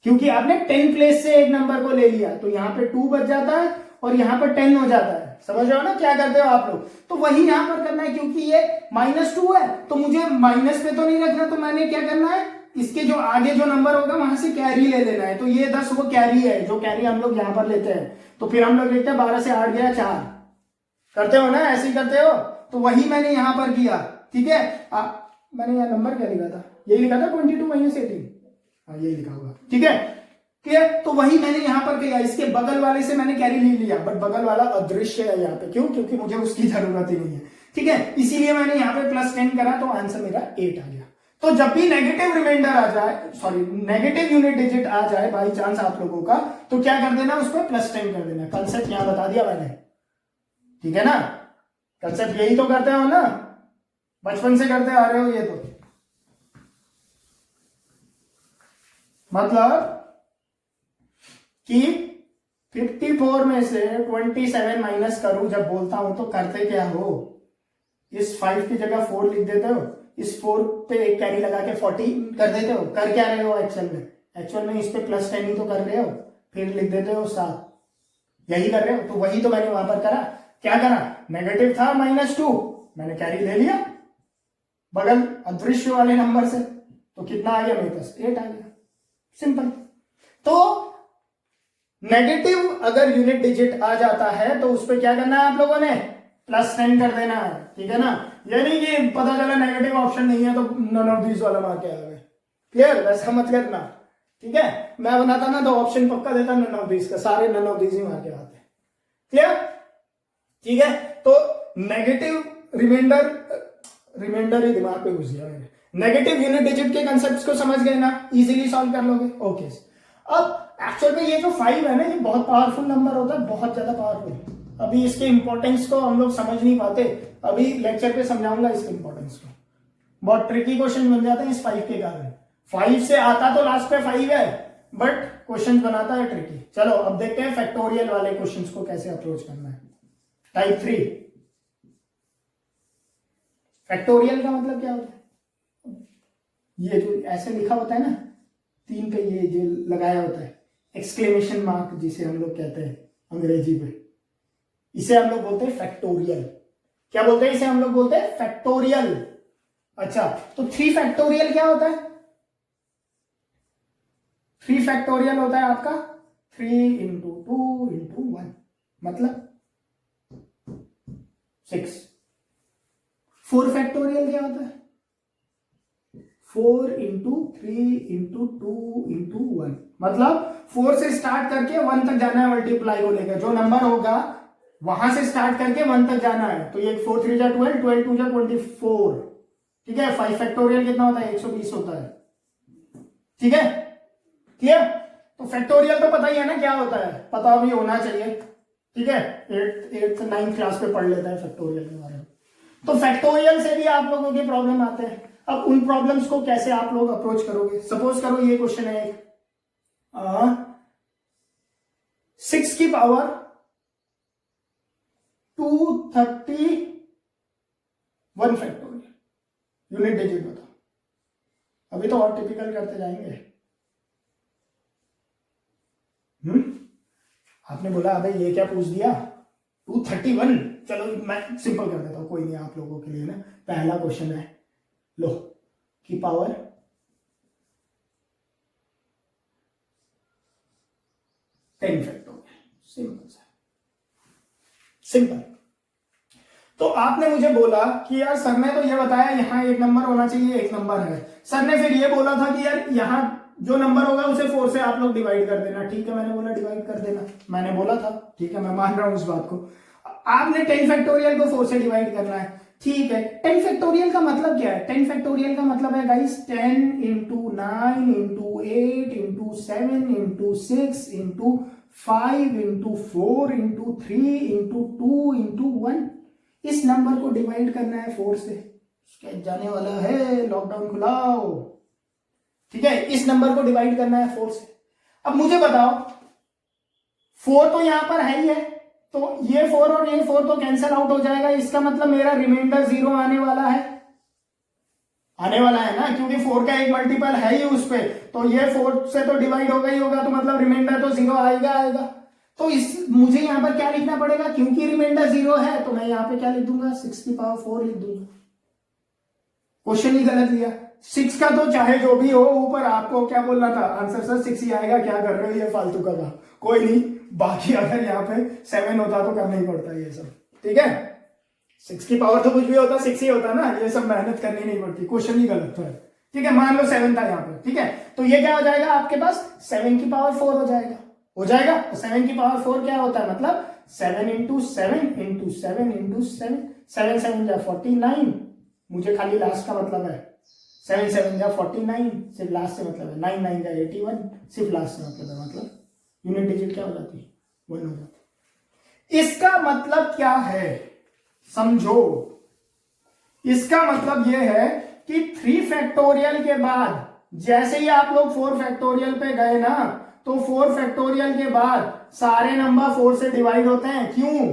क्योंकि आपने 10 प्लेस से एक नंबर को ले लिया, तो यहां पे 2 बच जाता है और यहां पर 10 हो जाता है। समझ रहे हो ना क्या करते हो आप लोग? तो वही यहां पर करना है, क्योंकि ये -2 है तो मुझे माइनस पे तो नहीं रखना, तो मैंने क्या करना है? इसके जो आगे जो नंबर होगा वहां से कैरी ले लेना है। तो ये 10 वो कैरी है, जो कैरी हम लोग यहां पर लेते हैं। तो फिर हम लोग लिखते हैं 12 से 8 गया 4। करते हो ना, ऐसे ही करते हो। तो वही मैंने यहां पर किया। ठीक है, मैंने यहां नंबर क्या लिखा था? यही लिखा था 22 माइनस 18। हाँ, यही लिखा होगा। ठीक है, क्लियर? तो वही मैंने यहां पर किया। इसके बगल वाले से मैंने कैरी ले लिया, बट बगल वाला अदृश्य है यहाँ पे। क्यों? क्योंकि मुझे उसकी जरूरत ही नहीं है। ठीक है, इसीलिए मैंने यहाँ पे +10 करा, तो आंसर मेरा 8 आ गया। तो जब भी नेगेटिव रिमाइंडर आ जाए, सॉरी नेगेटिव यूनिट डिजिट आ जाए बाई चांस आप लोगों का, तो क्या कर देना? उस पर +10 कर देना। कंसेप्ट यहां बता दिया मैंने। ठीक है ना? कंसेप्ट यही तो करते हो ना, बचपन से करते आ रहे हो ये तो। मतलब कि 54 में से 27 माइनस करूं जब बोलता हूं, तो करते क्या हो? इस 5 की जगह 4 लिख देते हो, इस 4 पे एक कैरी लगा के 40 कर देते हो। कर क्या रहे हो एक्चुअल में? एक्चुअल में इस पे +10 ही तो कर रहे हो, फिर लिख देते हो 7। यही कर रहे हो। तो वही तो मैंने वहां पर करा। क्या करा? नेगेटिव था -2, मैंने कैरी ले लिया बगल अदृश्य वाले नंबर से, तो कितना आ गया मेरे पास? 8 आ गया। सिंपल। तो नेगेटिव अगर यूनिट डिजिट आ जाता है तो उस पर क्या करना है आप लोगों ने? +10 कर देना है। ठीक है ना? यानी कि पता चला नेगेटिव ऑप्शन नहीं है तो नन ऑफ दीज वाला मार के आ गए। क्लियर? वैसा मत करना। ठीक है, मैं बनाता ना तो ऑप्शन पक्का देता नन ऑफ दीज का, सारे नन ऑफ दीज ही मार के आते। क्लियर? ठीक है, तो नेगेटिव रिमाइंडर ही दिमाग पे घुस गया मेरे। नेगेटिव यूनिट डिजिट के कंसेप्ट्स को समझ गए ना? इजीली सॉल्व कर लोगे। ओके, अब एक्चुअल में ये जो 5 है ना, ये बहुत पावरफुल नंबर होता है, बहुत ज्यादा पावरफुल। अभी इसके इंपॉर्टेंस को हम लोग समझ नहीं पाते, अभी लेक्चर पे समझाऊंगा इसके इंपॉर्टेंस को। बहुत ट्रिकी क्वेश्चन बन जाते हैं इस 5 के कारण। 5 से आता तो लास्ट पे 5 है, बट क्वेश्चन बनाता है ट्रिकी। चलो अब देखते हैं फैक्टोरियल वाले क्वेश्चंस को कैसे अप्रोच करना है। टाइप 3 फैक्टोरियल का मतलब क्या होता है? ये जो ऐसे लिखा होता है ना, 3 पे ये जो लगाया होता है एक्सक्लेमेशन मार्क, जिसे हम लोग कहते हैं अंग्रेजी में, इसे हम लोग बोलते हैं फैक्टोरियल। क्या बोलते हैं इसे? हम लोग बोलते हैं फैक्टोरियल। अच्छा, तो 3 फैक्टोरियल क्या होता है? 3 फैक्टोरियल होता है आपका 3 इंटू 2 इंटू 1, मतलब 6। 4 फैक्टोरियल क्या होता है? 4 इंटू 3 इंटू 2 इंटू 1, मतलब 4 से स्टार्ट करके 1 तक जाना है मल्टीप्लाई को लेकर। जो नंबर होगा वहां से स्टार्ट करके 1 तक जाना है। तो ये 4 3 जा 12, 12 2 जा 24। ठीक है, 5 फैक्टोरियल कितना होता है? 120 होता है। ठीक है, क्लियर? तो फैक्टोरियल तो पता ही है ना क्या होता है, पता भी होना चाहिए। ठीक है, 8th 9th क्लास पे पढ़ लेता है फैक्टोरियल के बारे में। तो फैक्टोरियल से भी आप लोगों के प्रॉब्लम आते हैं। अब उन प्रॉब्लम्स को कैसे आप लोग अप्रोच करोगे? सपोज करो ये क्वेश्चन है 6 की पावर 231 फैक्टोरियल, यूनिट डिजिट बताओ। अभी तो और टिपिकल करते जाएंगे। आपने बोला अबे ये क्या पूछ दिया 231। चलो मैं सिंपल कर देता हूं, कोई नहीं आप लोगों के लिए ना। पहला क्वेश्चन है, लो की पावर 10 फैक्टोरियल। सिंपल सा, सिंपल। तो आपने मुझे बोला कि यार सर ने तो ये बताया यहां एक नंबर होना चाहिए, एक नंबर है। सर ने फिर ये बोला था कि यार यहां जो नंबर होगा उसे 4 से आप लोग डिवाइड कर देना। ठीक है, मैंने बोला डिवाइड कर देना, मैंने बोला था। ठीक है, मैं मान रहा हूं उस बात को। आपने 10 फैक्टोरियल को 4 से डिवाइड करना है। ठीक है, 10 फैक्टोरियल का मतलब क्या है? 10 फैक्टोरियल का मतलब है guys 10 into 9 into 8 into 7 into 6 into 5 into 4 into 3 into 2 into 1। इस नंबर को डिवाइड करना है 4 से। स्केच जाने वाला है, लॉकडाउन खुलाओ। ठीक है, इस नंबर को डिवाइड करना है 4 से। अब मुझे बताओ, 4 तो यहां पर है ही है, तो ये 4 और ये 4 तो कैंसिल आउट हो जाएगा। इसका मतलब मेरा रिमाइंडर 0 आने वाला है, ना, क्योंकि 4 का एक मल्टीपल है ही उस पे, तो ये 4 से तो डिवाइड होगा ही होगा, तो मतलब रिमाइंडर तो 0 आएगा। तो इस मुझे यहां पर क्या लिखना पड़ेगा? क्योंकि रिमाइंडर 0 है तो मैं यहां पे क्या लिख दूंगा? 6 की पावर 4 लिख दूंगा। क्वेश्चन ही गलत लिया। 6 का तो चाहे जो भी हो, ऊपर आपको क्या बोलना था? आंसर सर 6 ही आएगा, क्या कर रहे हो ये फालतू का था। कोई नहीं, बाकी अगर यहाँ पे 7 होता तो करना ही पड़ता ये सब। ठीक है, 6 की पावर तो कुछ भी होता 6 ही होता ना, ये सब मेहनत करनी नहीं पड़ती। क्वेश्चन ही गलत था। ठीक है, मान लो 7 था यहाँ पे। ठीक है, तो ये क्या हो जाएगा आपके पास? 7 की पावर 4 हो जाएगा। तो 7 की पावर 4 क्या होता है? मतलब 7 इंटू 7 इंटू 7 इंटू 7, 7 7 जा 49। मुझे खाली लास्ट का मतलब है, 7 7 जा 49, सिर्फ लास्ट से मतलब है। 9 9 जा 81, सिर्फ लास्ट से मतलब है। मतलब यूनिट डिजिट क्या हो जाती है? 1 हो जाती है। इसका मतलब क्या है समझो। इसका मतलब यह है कि 3 फैक्टोरियल के बाद जैसे ही आप लोग 4 फैक्टोरियल पे गए ना, तो 4 फैक्टोरियल के बाद सारे नंबर 4 से डिवाइड होते हैं। क्यों?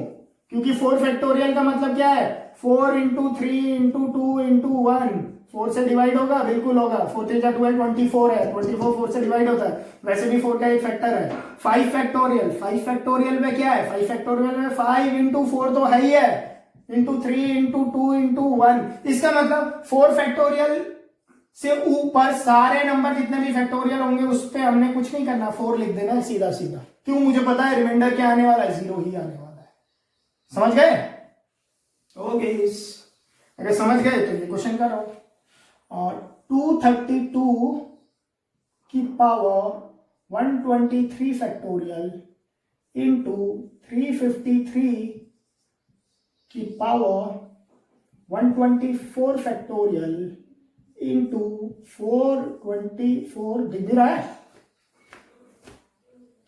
क्योंकि 4 फैक्टोरियल का मतलब क्या है? 4 इंटू 3 इंटू 2 इंटू 1। 4 से डिवाइड होगा, बिल्कुल होगा। 4 3 12 24 है, 24 4 से डिवाइड होता है। वैसे भी 4 का एक फैक्टर है। 5 फैक्टोरियल, 5 फैक्टोरियल में क्या है? 5 फैक्टोरियल में 5 इंटू 4 तो है ही है, इंटू 3 इंटू 2 इंटू 1। इसका मतलब 4 फैक्टोरियल से ऊपर सारे नंबर जितने भी फैक्टोरियल होंगे उस पर हमने कुछ नहीं करना, 4 लिख देना है सीधा सीधा। क्यों? मुझे पता है रिमाइंडर क्या आने वाला है? 0 ही आने वाला है। समझ गए? ओके, अगर समझ गए तो ये क्वेश्चन करो। और 232 की पावर 123 फैक्टोरियल इंटू 353 की पावर 124 फैक्टोरियल इंटू 424 दिख रहा है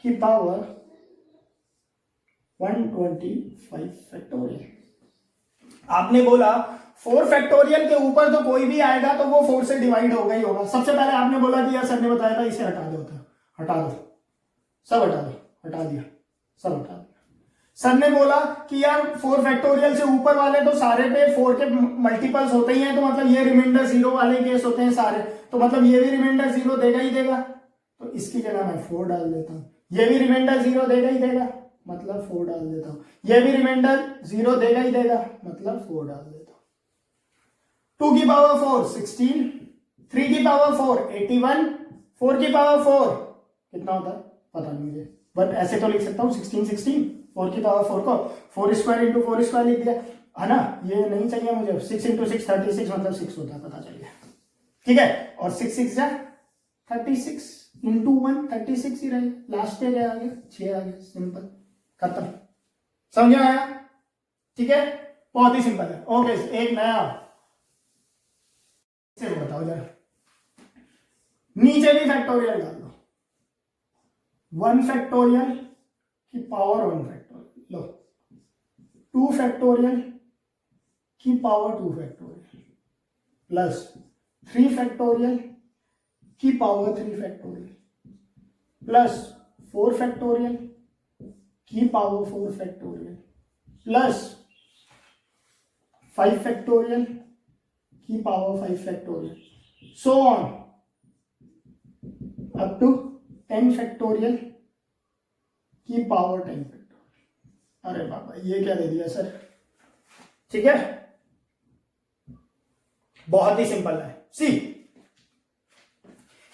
की पावर 125 फैक्टोरियल। आपने बोला 4 फैक्टोरियल के ऊपर तो कोई भी आएगा तो वो 4 से डिवाइड होगा ही होगा। सबसे पहले आपने बोला कि यार सर ने बताया था इसे हटा दो, हटा दो, सब हटा दो, हटा दिया, सब हटा दिया। सर ने बोला कि यार 4 फैक्टोरियल से ऊपर वाले तो सारे पे 4 के मल्टीपल्स होते ही हैं, तो मतलब ये रिमाइंडर 0 वाले केस होते हैं सारे, तो मतलब ये भी रिमाइंडर 0 देगा ही देगा। तो इसकी जगह मैं 4 डाल देता हूं। ये भी रिमाइंडर 0 देगा ही देगा, मतलब 4 डाल देता हूं। ये भी रिमाइंडर 0 देगा ही देगा, मतलब 4 डाल देता हूं। 2 की पावर 4 16, 3 की पावर 4 81, 4 की पावर 4 कितना होता है पता नहीं मुझे, बट ऐसे तो लिख सकता हूं 16 16। 4 की पावर 4 को 4 स्क्वायर इंटू 4 स्क्वायर लिख दिया, है ना। ये नहीं चाहिए मुझे। 6 इंटू 6 36, मतलब 6 होता है, पता चल गया। ठीक है, और 6 6 जा 36 इंटू 1 36 ही रहे। लास्ट पे क्या आ गया? 6 आ गया। सिंपल, खत्म। समझ आया? ठीक है, बहुत ही सिंपल है। ओके, एक नया से बताओ जरा, नीचे भी फैक्टोरियल डाल दो। 1 फैक्टोरियल की पावर 1 फैक्टोरियल लो, 2 फैक्टोरियल की पावर 2 फैक्टोरियल प्लस 3 फैक्टोरियल की पावर 3 फैक्टोरियल प्लस 4 फैक्टोरियल की पावर 4 फैक्टोरियल प्लस 5 फैक्टोरियल की power 5 factorial, so on up to 10 factorial की पावर 10 फैक्टोरियल। अरे बाबा, ये क्या दे दिया सर। ठीक है, बहुत ही सिंपल है। सी,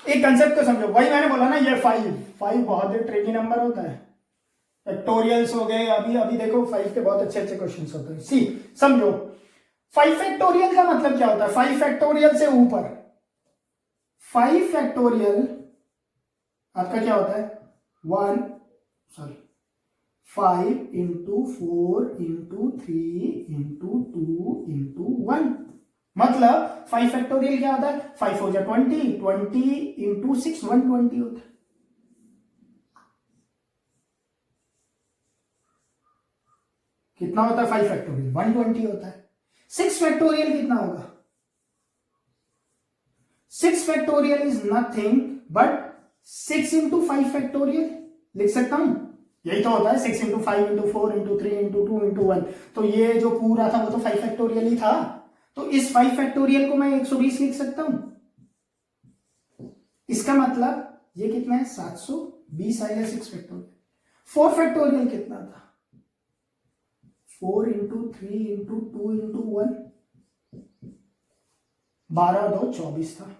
एक कंसेप्ट को समझो। वही मैंने बोला ना, ये 5 बहुत ही ट्रिकी नंबर होता है। फैक्टोरियल्स हो गए, अभी देखो 5 के बहुत अच्छे अच्छे क्वेश्चंस होते हैं। सी, समझो 5 फैक्टोरियल का मतलब क्या होता है? 5 फैक्टोरियल से ऊपर 5 फैक्टोरियल आपका क्या होता है? 1 5 इंटू 4 इंटू 3 इंटू 2 इंटू 1। मतलब 5 फैक्टोरियल क्या होता है? 5 हो जाए 20, 20 इंटू 6 120 होता है। कितना होता है 5 फैक्टोरियल? 120 होता है। 6 फैक्टोरियल कितना होगा? 6 factorial is nothing but 6 into 5 factorial लिख सकता हूं। यही तो होता है 6 into 5 into 4 into 3 into 2 into 1। तो ये जो पूरा था वो तो 5 फैक्टोरियल ही था। तो इस 5 फैक्टोरियल को मैं 120 लिख सकता हूं। इसका मतलब ये कितना है? 720 आएगा 6 फैक्टोरियल। 4 फैक्टोरियल कितना था? 4 इंटू 3 इंटू 2 इंटू 1, 12 2 24 था।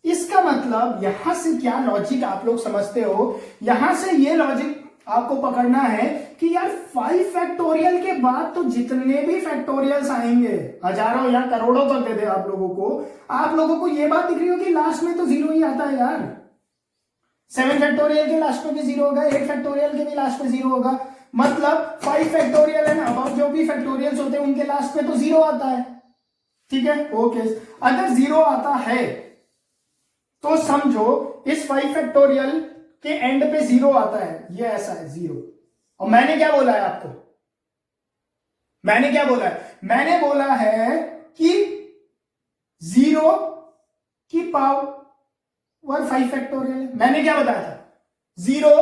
इसका मतलब यहां से क्या लॉजिक आप लोग समझते हो? यहां से ये लॉजिक आपको पकड़ना है कि यार 5 फैक्टोरियल के बाद तो जितने भी फैक्टोरियल्स आएंगे, हजारों या करोड़ों तक दे दे आप लोगों को ये बात दिख रही हो कि लास्ट में तो जीरो ही आता है यार। 7 फैक्टोरियल के लास्ट में भी जीरो होगा, 8 फैक्टोरियल के भी लास्ट में जीरो होगा। मतलब 5 फैक्टोरियल है ना, अब जो भी फैक्टोरियल्स होते हैं उनके लास्ट में तो जीरो आता है। ठीक है, ओके। अगर जीरो आता है तो समझो इस 5 फैक्टोरियल के एंड पे जीरो आता है, ये ऐसा है जीरो। और मैंने क्या बोला है आपको? मैंने क्या बोला है? मैंने बोला है कि 0 की पावर 5 फैक्टोरियल है। मैंने क्या बताया था? 0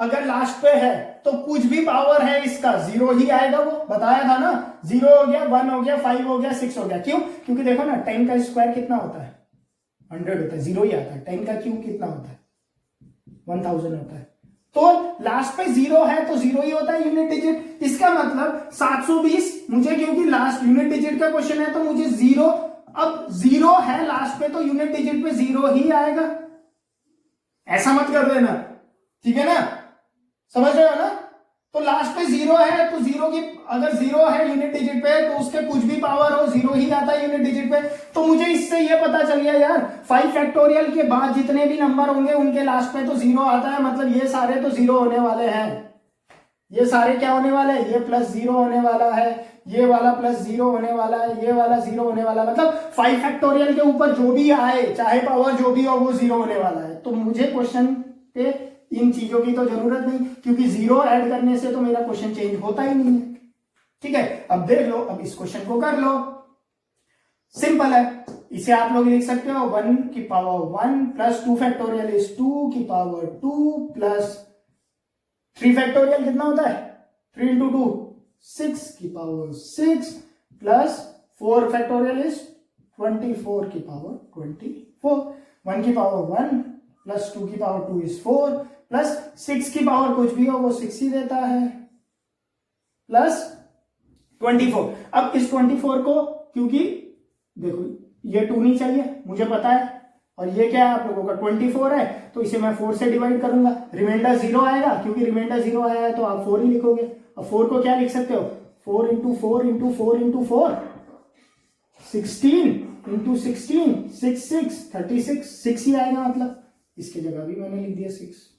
अगर लास्ट पे है तो कुछ भी पावर है इसका 0 ही आएगा, वो बताया था ना। 0 हो गया, 1 हो गया, 5 हो गया, 6 हो गया। क्यों? क्योंकि देखो ना 10 का स्क्वायर कितना होता है? 100 होता है, 0 ही आता है। 10 का क्यूब कितना होता है? 1000 होता है। तो लास्ट पे 0 है तो 0 ही होता है, यूनिट डिजिट। इसका मतलब 720 मुझे, क्योंकि लास्ट यूनिट डिजिट का क्वेश्चन है तो मुझे 0, अब 0 है लास्ट पे तो यूनिट डिजिट पे 0 ही आएगा। ऐसा मत कर देना, ठीक है ना? समझ रहे हो ना? तो लास्ट पे 0 है तो 0 की, अगर 0 है यूनिट डिजिट पे तो उसके कुछ भी पावर हो 0 ही आता है यूनिट डिजिट पे। तो मुझे इससे ये पता चल गया यार 5 फैक्टोरियल के बाद जितने भी नंबर होंगे उनके लास्ट पे तो 0 आता है। मतलब ये सारे तो 0 होने वाले हैं। ये सारे क्या होने वाले हैं? ये प्लस 0 होने वाला है, ये वाला प्लस 0 होने वाला है, ये वाला 0 होने वाला है। मतलब 5 फैक्टोरियल के ऊपर जो भी आए, चाहे पावर जो भी हो, वो 0 होने वाला है। तो मुझे क्वेश्चन पे इन चीजों की तो जरूरत नहीं, क्योंकि 0 ऐड करने से तो मेरा क्वेश्चन चेंज होता ही नहीं है। ठीक है, अब देख लो, अब इस क्वेश्चन को कर लो। सिंपल है, इसे आप लोग लिख सकते हो 1 की पावर 1 प्लस 2 फैक्टोरियल इज 2 की पावर 2 प्लस 3 फैक्टोरियल कितना होता है? 3 इंटू 2 6 की पावर 6 प्लस 4 फैक्टोरियल इज 24 की पावर 24। 1 की पावर 1 प्लस 2 की पावर 2 इज 4 प्लस 6 की पावर कुछ भी हो वो 6 ही देता है, प्लस 24। अब इस 24 को, क्योंकि देखो ये 2 नहीं चाहिए मुझे पता है, और ये क्या है आप लोगों का 24 है, तो इसे मैं 4 से डिवाइड करूंगा, रिमाइंडर 0 आएगा। क्योंकि रिमाइंडर 0 आया है तो आप 4 ही लिखोगे। अब 4 को क्या लिख सकते हो? 4 इंटू 4 इंटू 4 इंटू 4 16 इंटू 16 6 6 36 6 ही आएगा। मतलब इसकी जगह भी मैंने लिख दिया 6।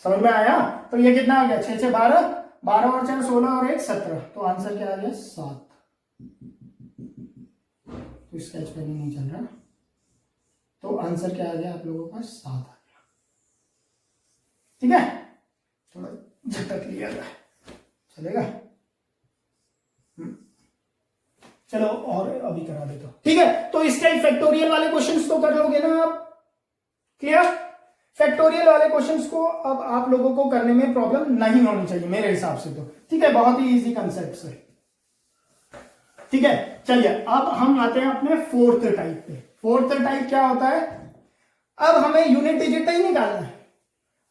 समझ में आया? तो ये कितना आ गया? 6 6 12, 12 और 4 16 और 1 17। तो आंसर क्या आ गया? 7। तो स्केच पेन नहीं चल रहा, तो आंसर क्या आ गया आप लोगों का? 7 आ गया। ठीक है, थोड़ा झटक लिया जाए, चलेगा? चलो और अभी करा देता हूं। ठीक है, तो इसके फैक्टोरियल वाले क्वेश्चंस तो कर लोगे ना आप? क्लियर? फैक्टोरियल वाले क्वेश्चंस को अब आप लोगों को करने में प्रॉब्लम नहीं होनी चाहिए मेरे हिसाब से तो। ठीक है, बहुत ही इजी कंसेप्ट है। ठीक है, चलिए अब हम आते हैं अपने फोर्थ टाइप पे। फोर्थ टाइप क्या होता है? अब हमें यूनिट डिजिट ही निकालना है।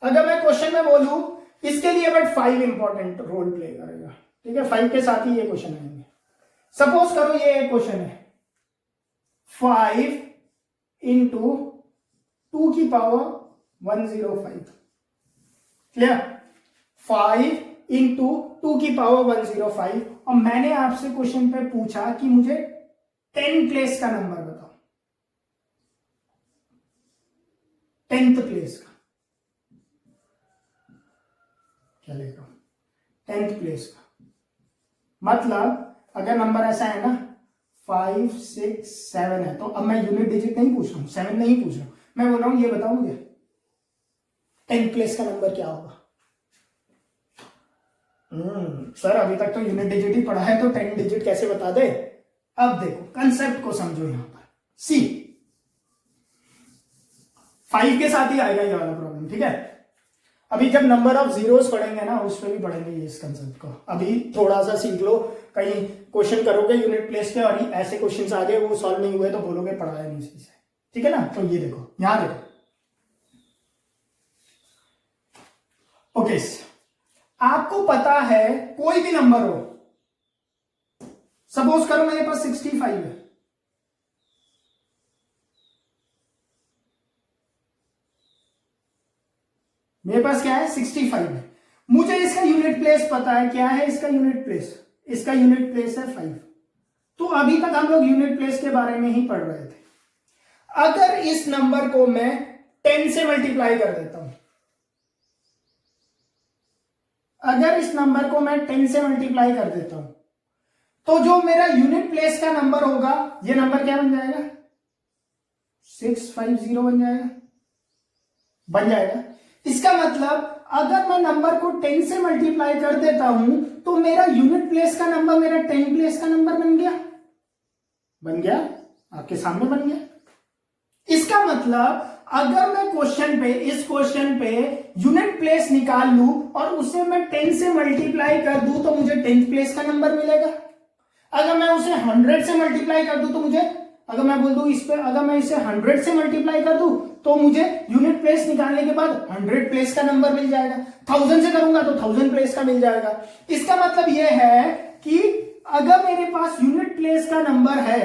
अगर मैं क्वेश्चन में बोलूं इसके लिए बट 5 इंपॉर्टेंट रोल प्ले करेगा। ठीक है, 5 के साथ ही ये क्वेश्चन आएंगे। सपोज करो ये एक क्वेश्चन है 5 इंटू 2 की पावर 105। क्लियर? 5 इंटू 2 की पावर 105। और मैंने आपसे क्वेश्चन पे पूछा कि मुझे 10 प्लेस का नंबर बताओ, 10th प्लेस का। क्या लिख रहा हूं, 10th प्लेस का। मतलब अगर नंबर ऐसा है ना 5 6 7 है, तो अब मैं यूनिट डिजिट नहीं पूछ रहा हूं, 7 नहीं पूछ रहा हूं, मैं बोल रहा हूं ये बताओ मुझे 10th प्लेस का नंबर क्या होगा। सर अभी तक तो यूनिट डिजिट ही पढ़ा है, तो 10 डिजिट कैसे बता दे। अब देखो कंसेप्ट को समझो, यहां पर सी 5 के साथ ही आएगा ये वाला प्रॉब्लम, ठीक है। अभी जब नंबर ऑफ जीरोस पढ़ेंगे ना, उस पर भी पढ़ेंगे इस कंसेप्ट को। अभी थोड़ा सा सीख लो, कहीं क्वेश्चन करोगे यूनिट प्लेस पे और ऐसे क्वेश्चंस आ गए वो सॉल्व नहीं हुए तो बोलोगे पढ़ाया नहीं सही से, ठीक है ना। तो ये देखो, यहां देखो, ओके आपको पता है कोई भी नंबर हो, सपोज करो मेरे पास 65 है, मेरे पास क्या है 65 है, मुझे इसका यूनिट प्लेस पता है, क्या है इसका यूनिट प्लेस, इसका यूनिट प्लेस है 5। तो अभी तक हम लोग यूनिट प्लेस के बारे में ही पढ़ रहे थे। अगर इस नंबर को मैं 10 से मल्टीप्लाई कर देता हूं, अगर इस नंबर को मैं 10 से मल्टीप्लाई कर देता हूं, तो जो मेरा यूनिट प्लेस का नंबर होगा, ये नंबर क्या बन जाएगा 650 बन जाएगा। इसका मतलब अगर मैं नंबर को 10 से मल्टीप्लाई कर देता हूं, तो मेरा यूनिट प्लेस का नंबर मेरा 10 प्लेस का नंबर बन गया, आपके सामने बन गया। इसका मतलब अगर मैं क्वेश्चन पे, इस क्वेश्चन पे यूनिट प्लेस निकाल लूं और उसे मैं 10 से मल्टीप्लाई कर दूं, तो मुझे 10th प्लेस का नंबर मिलेगा। अगर मैं उसे 100 से मल्टीप्लाई कर दूं, तो मुझे, अगर मैं बोल दूं इस पे, अगर मैं इसे 100 से मल्टीप्लाई कर दूं, तो मुझे यूनिट प्लेस निकालने के बाद 100 प्लेस का नंबर मिल जाएगा। 1000 से करूंगा तो 1000 प्लेस का मिल जाएगा। इसका मतलब यह है कि अगर मेरे पास यूनिट प्लेस का नंबर है,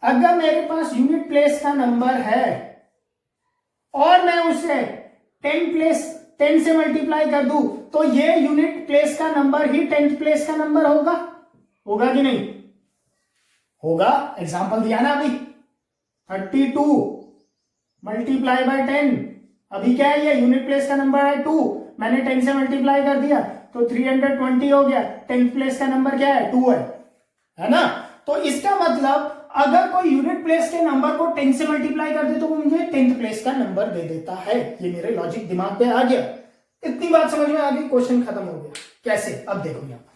अगर मेरे पास यूनिट प्लेस का नंबर है और मैं उसे 10 से मल्टीप्लाई कर दूं, तो ये यूनिट प्लेस का नंबर ही 10th प्लेस का नंबर होगा कि नहीं होगा। एग्जांपल दिया ना अभी, 32 मल्टीप्लाई बाय 10, अभी क्या है, ये यूनिट प्लेस का नंबर है 2, मैंने 10 से मल्टीप्लाई कर दिया तो 320 हो गया। 10th प्लेस का नंबर क्या है 2 है ना। तो इसका मतलब अगर कोई यूनिट प्लेस के नंबर को 10 से मल्टीप्लाई कर दे, तो वो मुझे 10th प्लेस का नंबर दे देता है। ये मेरे लॉजिक दिमाग पे आ गया, इतनी बात समझ में आ गई, क्वेश्चन खत्म हो गया। कैसे, अब देखो यहां पर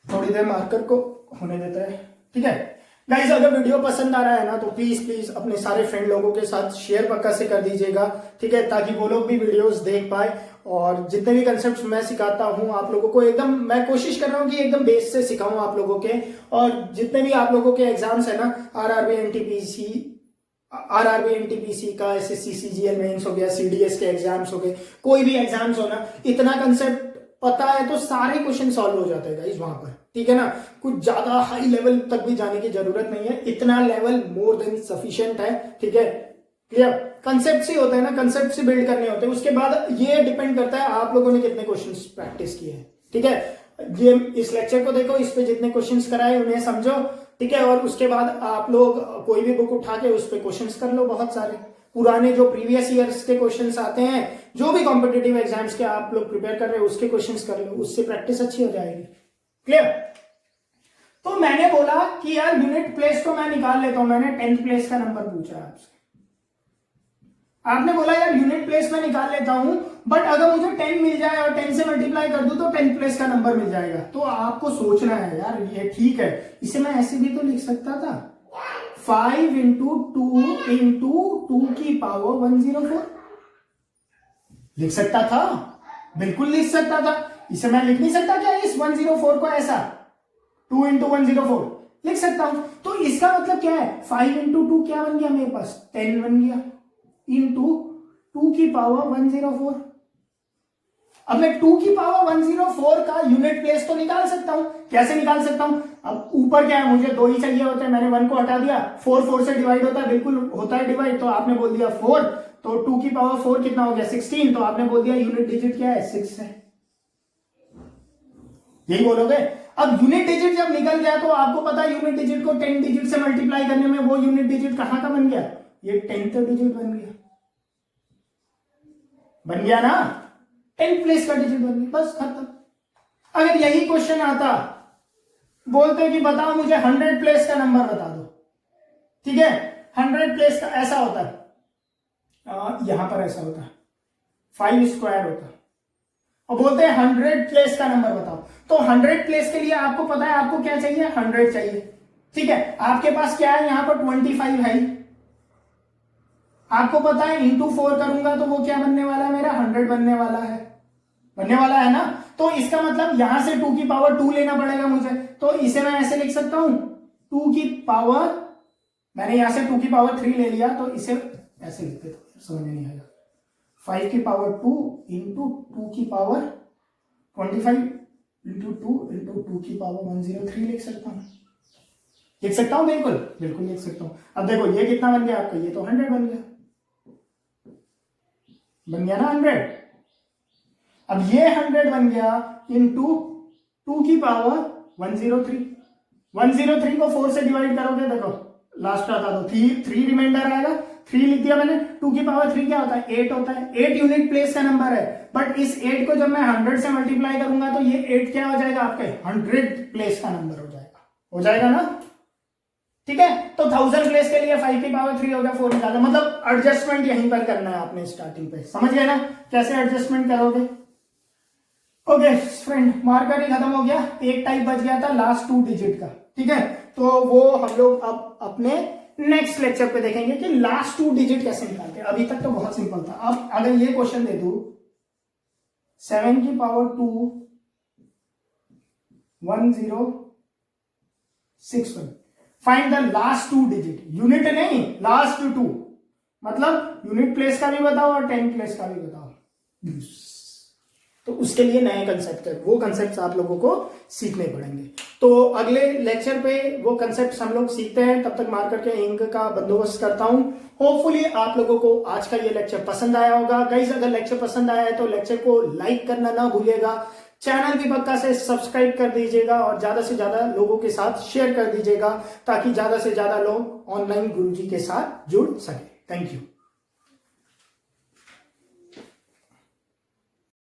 थोड़ी देर मार्कर को होने देता है, ठीक है गाइस। अगर वीडियो पसंद आ रहा है ना, तो प्लीज अपने सारे फ्रेंड लोगों के साथ शेयर पक्का से कर दीजिएगा, ठीक है, ताकि वो लोग भी वीडियोस देख पाए। और जितने भी कंसेप्ट मैं सिखाता हूं आप लोगों को, एकदम मैं कोशिश कर रहा हूं कि एकदम बेस से सिखाऊं आप लोगों के। और जितने भी आप लोगों के एग्जाम्स है ना, आरआरबी एनटीपीसी का, एसएससी सीजीएल मेंस हो गया, सीडीएस के एग्जाम्स हो गए, कोई भी एग्जाम्स हो ना, इतना कंसेप्ट पता है तो सारे क्वेश्चन सॉल्व हो जाते हैं गाइस वहां पर, ठीक है ना। कुछ ज्यादा हाई लेवल तक भी जाने की जरूरत नहीं है, इतना लेवल मोर देन सफिशिएंट है, ठीक है, क्लियर। कंसेप्ट ही होता है ना, कंसेप्ट से बिल्ड करने होते हैं। उसके बाद ये डिपेंड करता है आप लोगों ने कितने क्वेश्चंस प्रैक्टिस किए हैं, ठीक है। ये इस लेक्चर को देखो, इस पे जितने क्वेश्चंस कराए उन्हें समझो, ठीक है। और उसके बाद आप लोग कोई भी बुक उठा के उस पे क्वेश्चंस कर लो, बहुत सारे पुराने जो प्रीवियस ईयर्स के क्वेश्चंस आते हैं, जो भी कॉम्पिटिटिव एग्जाम्स के आप लोग प्रिपेयर कर रहे हो उसके क्वेश्चंस कर लो, उससे प्रैक्टिस अच्छी हो जाएगी, क्लियर। तो मैंने बोला कि यार यूनिट प्लेस को मैं निकाल लेता हूं, मैंने 10th प्लेस का नंबर पूछा आपसे, आपने बोला यार यूनिट प्लेस में निकाल लेता हूं, बट अगर मुझे 10 मिल जाए और 10 से मल्टीप्लाई कर दूं तो 10th प्लेस का नंबर मिल जाएगा। तो आपको सोचना है यार, ये ठीक है, इसे मैं ऐसे भी तो लिख सकता था, 5 इंटू 2 की पावर 104 लिख सकता था, बिल्कुल लिख सकता था। इसे मैं लिख नहीं सकता क्या इस 104 को ऐसा 2 इंटू 104 लिख सकता हूं। तो इसका मतलब क्या है, 5 इंटू 2 क्या बन गया मेरे पास 10 बन गया, इंटू 2 की पावर 104। अब मैं 2 की पावर 104 का यूनिट प्लेस तो निकाल सकता हूं। कैसे निकाल सकता हूं, अब ऊपर क्या है, मुझे 2 ही चाहिए होते हैं, मैंने 1 को हटा दिया, 4 से डिवाइड होता है, बिल्कुल होता है डिवाइड, तो आपने बोल दिया 4, तो 2 की पावर 4 कितना हो गया 16, तो आपने बोल दिया यूनिट डिजिट क्या है 6 है, यही बोलोगे। अब यूनिट डिजिट जब निकल गया तो आपको पता है यूनिट डिजिट को 10 डिजिट से मल्टीप्लाई करने में वो यूनिट डिजिट कहां का बन गया, ये 10th डिजिट बन गया, बन गया ना, 10th प्लेस का डिजिट बन गया, बस खत्म। अगर यही क्वेश्चन आता, बोलते कि बताओ मुझे 100 प्लेस का नंबर बता दो, ठीक है, 100 प्लेस का ऐसा होता है, यहां पर ऐसा होता है 5 स्क्वायर होता है, और बोलते हैं 100 प्लेस का नंबर बताओ, तो 100 प्लेस के लिए आपको पता है आपको क्या चाहिए, 100 चाहिए, ठीक है। आपके पास क्या है, यहां पर 25 है, आपको पता है इंटू 4 करूंगा तो वो क्या बनने वाला है, मेरा 100 बनने वाला है ना। तो इसका मतलब यहां से 2 की पावर 2 लेना पड़ेगा मुझे, तो इसे मैं ऐसे लिख सकता हूं 2 की पावर, मैंने यहां से 2 की पावर 3 ले लिया, तो इसे ऐसे लिखते तो समझ में नहीं आएगा, 5 की पावर 2 इंटू 2 की पावर 25 इंटू 2 इंटू 2 की पावर 103 लिख सकता हूं, बिल्कुल लिख सकता हूं। अब देखो ये कितना बन गया आपका, ये तो 100 बन गया ना 100। अब ये 100 बन गया इंटू 2 की पावर 103 को 4 से डिवाइड करोगे, देखो लास्ट आता दो 3 रिमाइंडर आएगा, 3 लिख दिया मैंने, 2 की पावर 3 क्या होता है, 8 होता है, 8 यूनिट प्लेस का नंबर है, बट इस 8 को जब मैं 100 से मल्टीप्लाई करूंगा तो ये 8 क्या हो जाएगा, आपके 100 प्लेस का नंबर हो जाएगा ना, ठीक है। तो 1000 प्लेस के लिए 5 की पावर 3 हो गया, 4 निकालो, मतलब एडजस्टमेंट यहीं पर करना है आपने स्टार्टिंग पे, समझ गए ना कैसे एडजस्टमेंट करोगे। ओके फ्रेंड, मार्कर ही खत्म हो गया, एक टाइप बच गया था लास्ट 2 डिजिट का, ठीक है। तो वो हम लोग अब अपने नेक्स्ट लेक्चर पे देखेंगे कि लास्ट 2 डिजिट कैसे निकालते हैं। अभी तक तो बहुत सिंपल था। अब अगर ये क्वेश्चन दे दू 7 की power 2 1061, find the last 2 digit, unit नहीं लास्ट 2, मतलब यूनिट प्लेस का भी बताओ और 10 प्लेस का भी बताओ, तो उसके लिए नए कंसेप्ट है, वो कंसेप्ट आप लोगों को सीखने पड़ेंगे। तो अगले लेक्चर पे वो कंसेप्ट हम लोग सीखते हैं, तब तक मार्कर के इंक का बंदोबस्त करता हूं। होपफुली आप लोगों को आज का ये लेक्चर पसंद आया होगा। गाइस अगर लेक्चर पसंद आया है तो लेक्चर को लाइक करना ना भूलिएगा, चैनल भी पक्का से सब्सक्राइब कर दीजिएगा और ज्यादा से ज्यादा लोगों के साथ शेयर कर दीजिएगा, ताकि ज्यादा से ज्यादा लोग ऑनलाइन गुरुजी के साथ जुड़ सके। Thank you.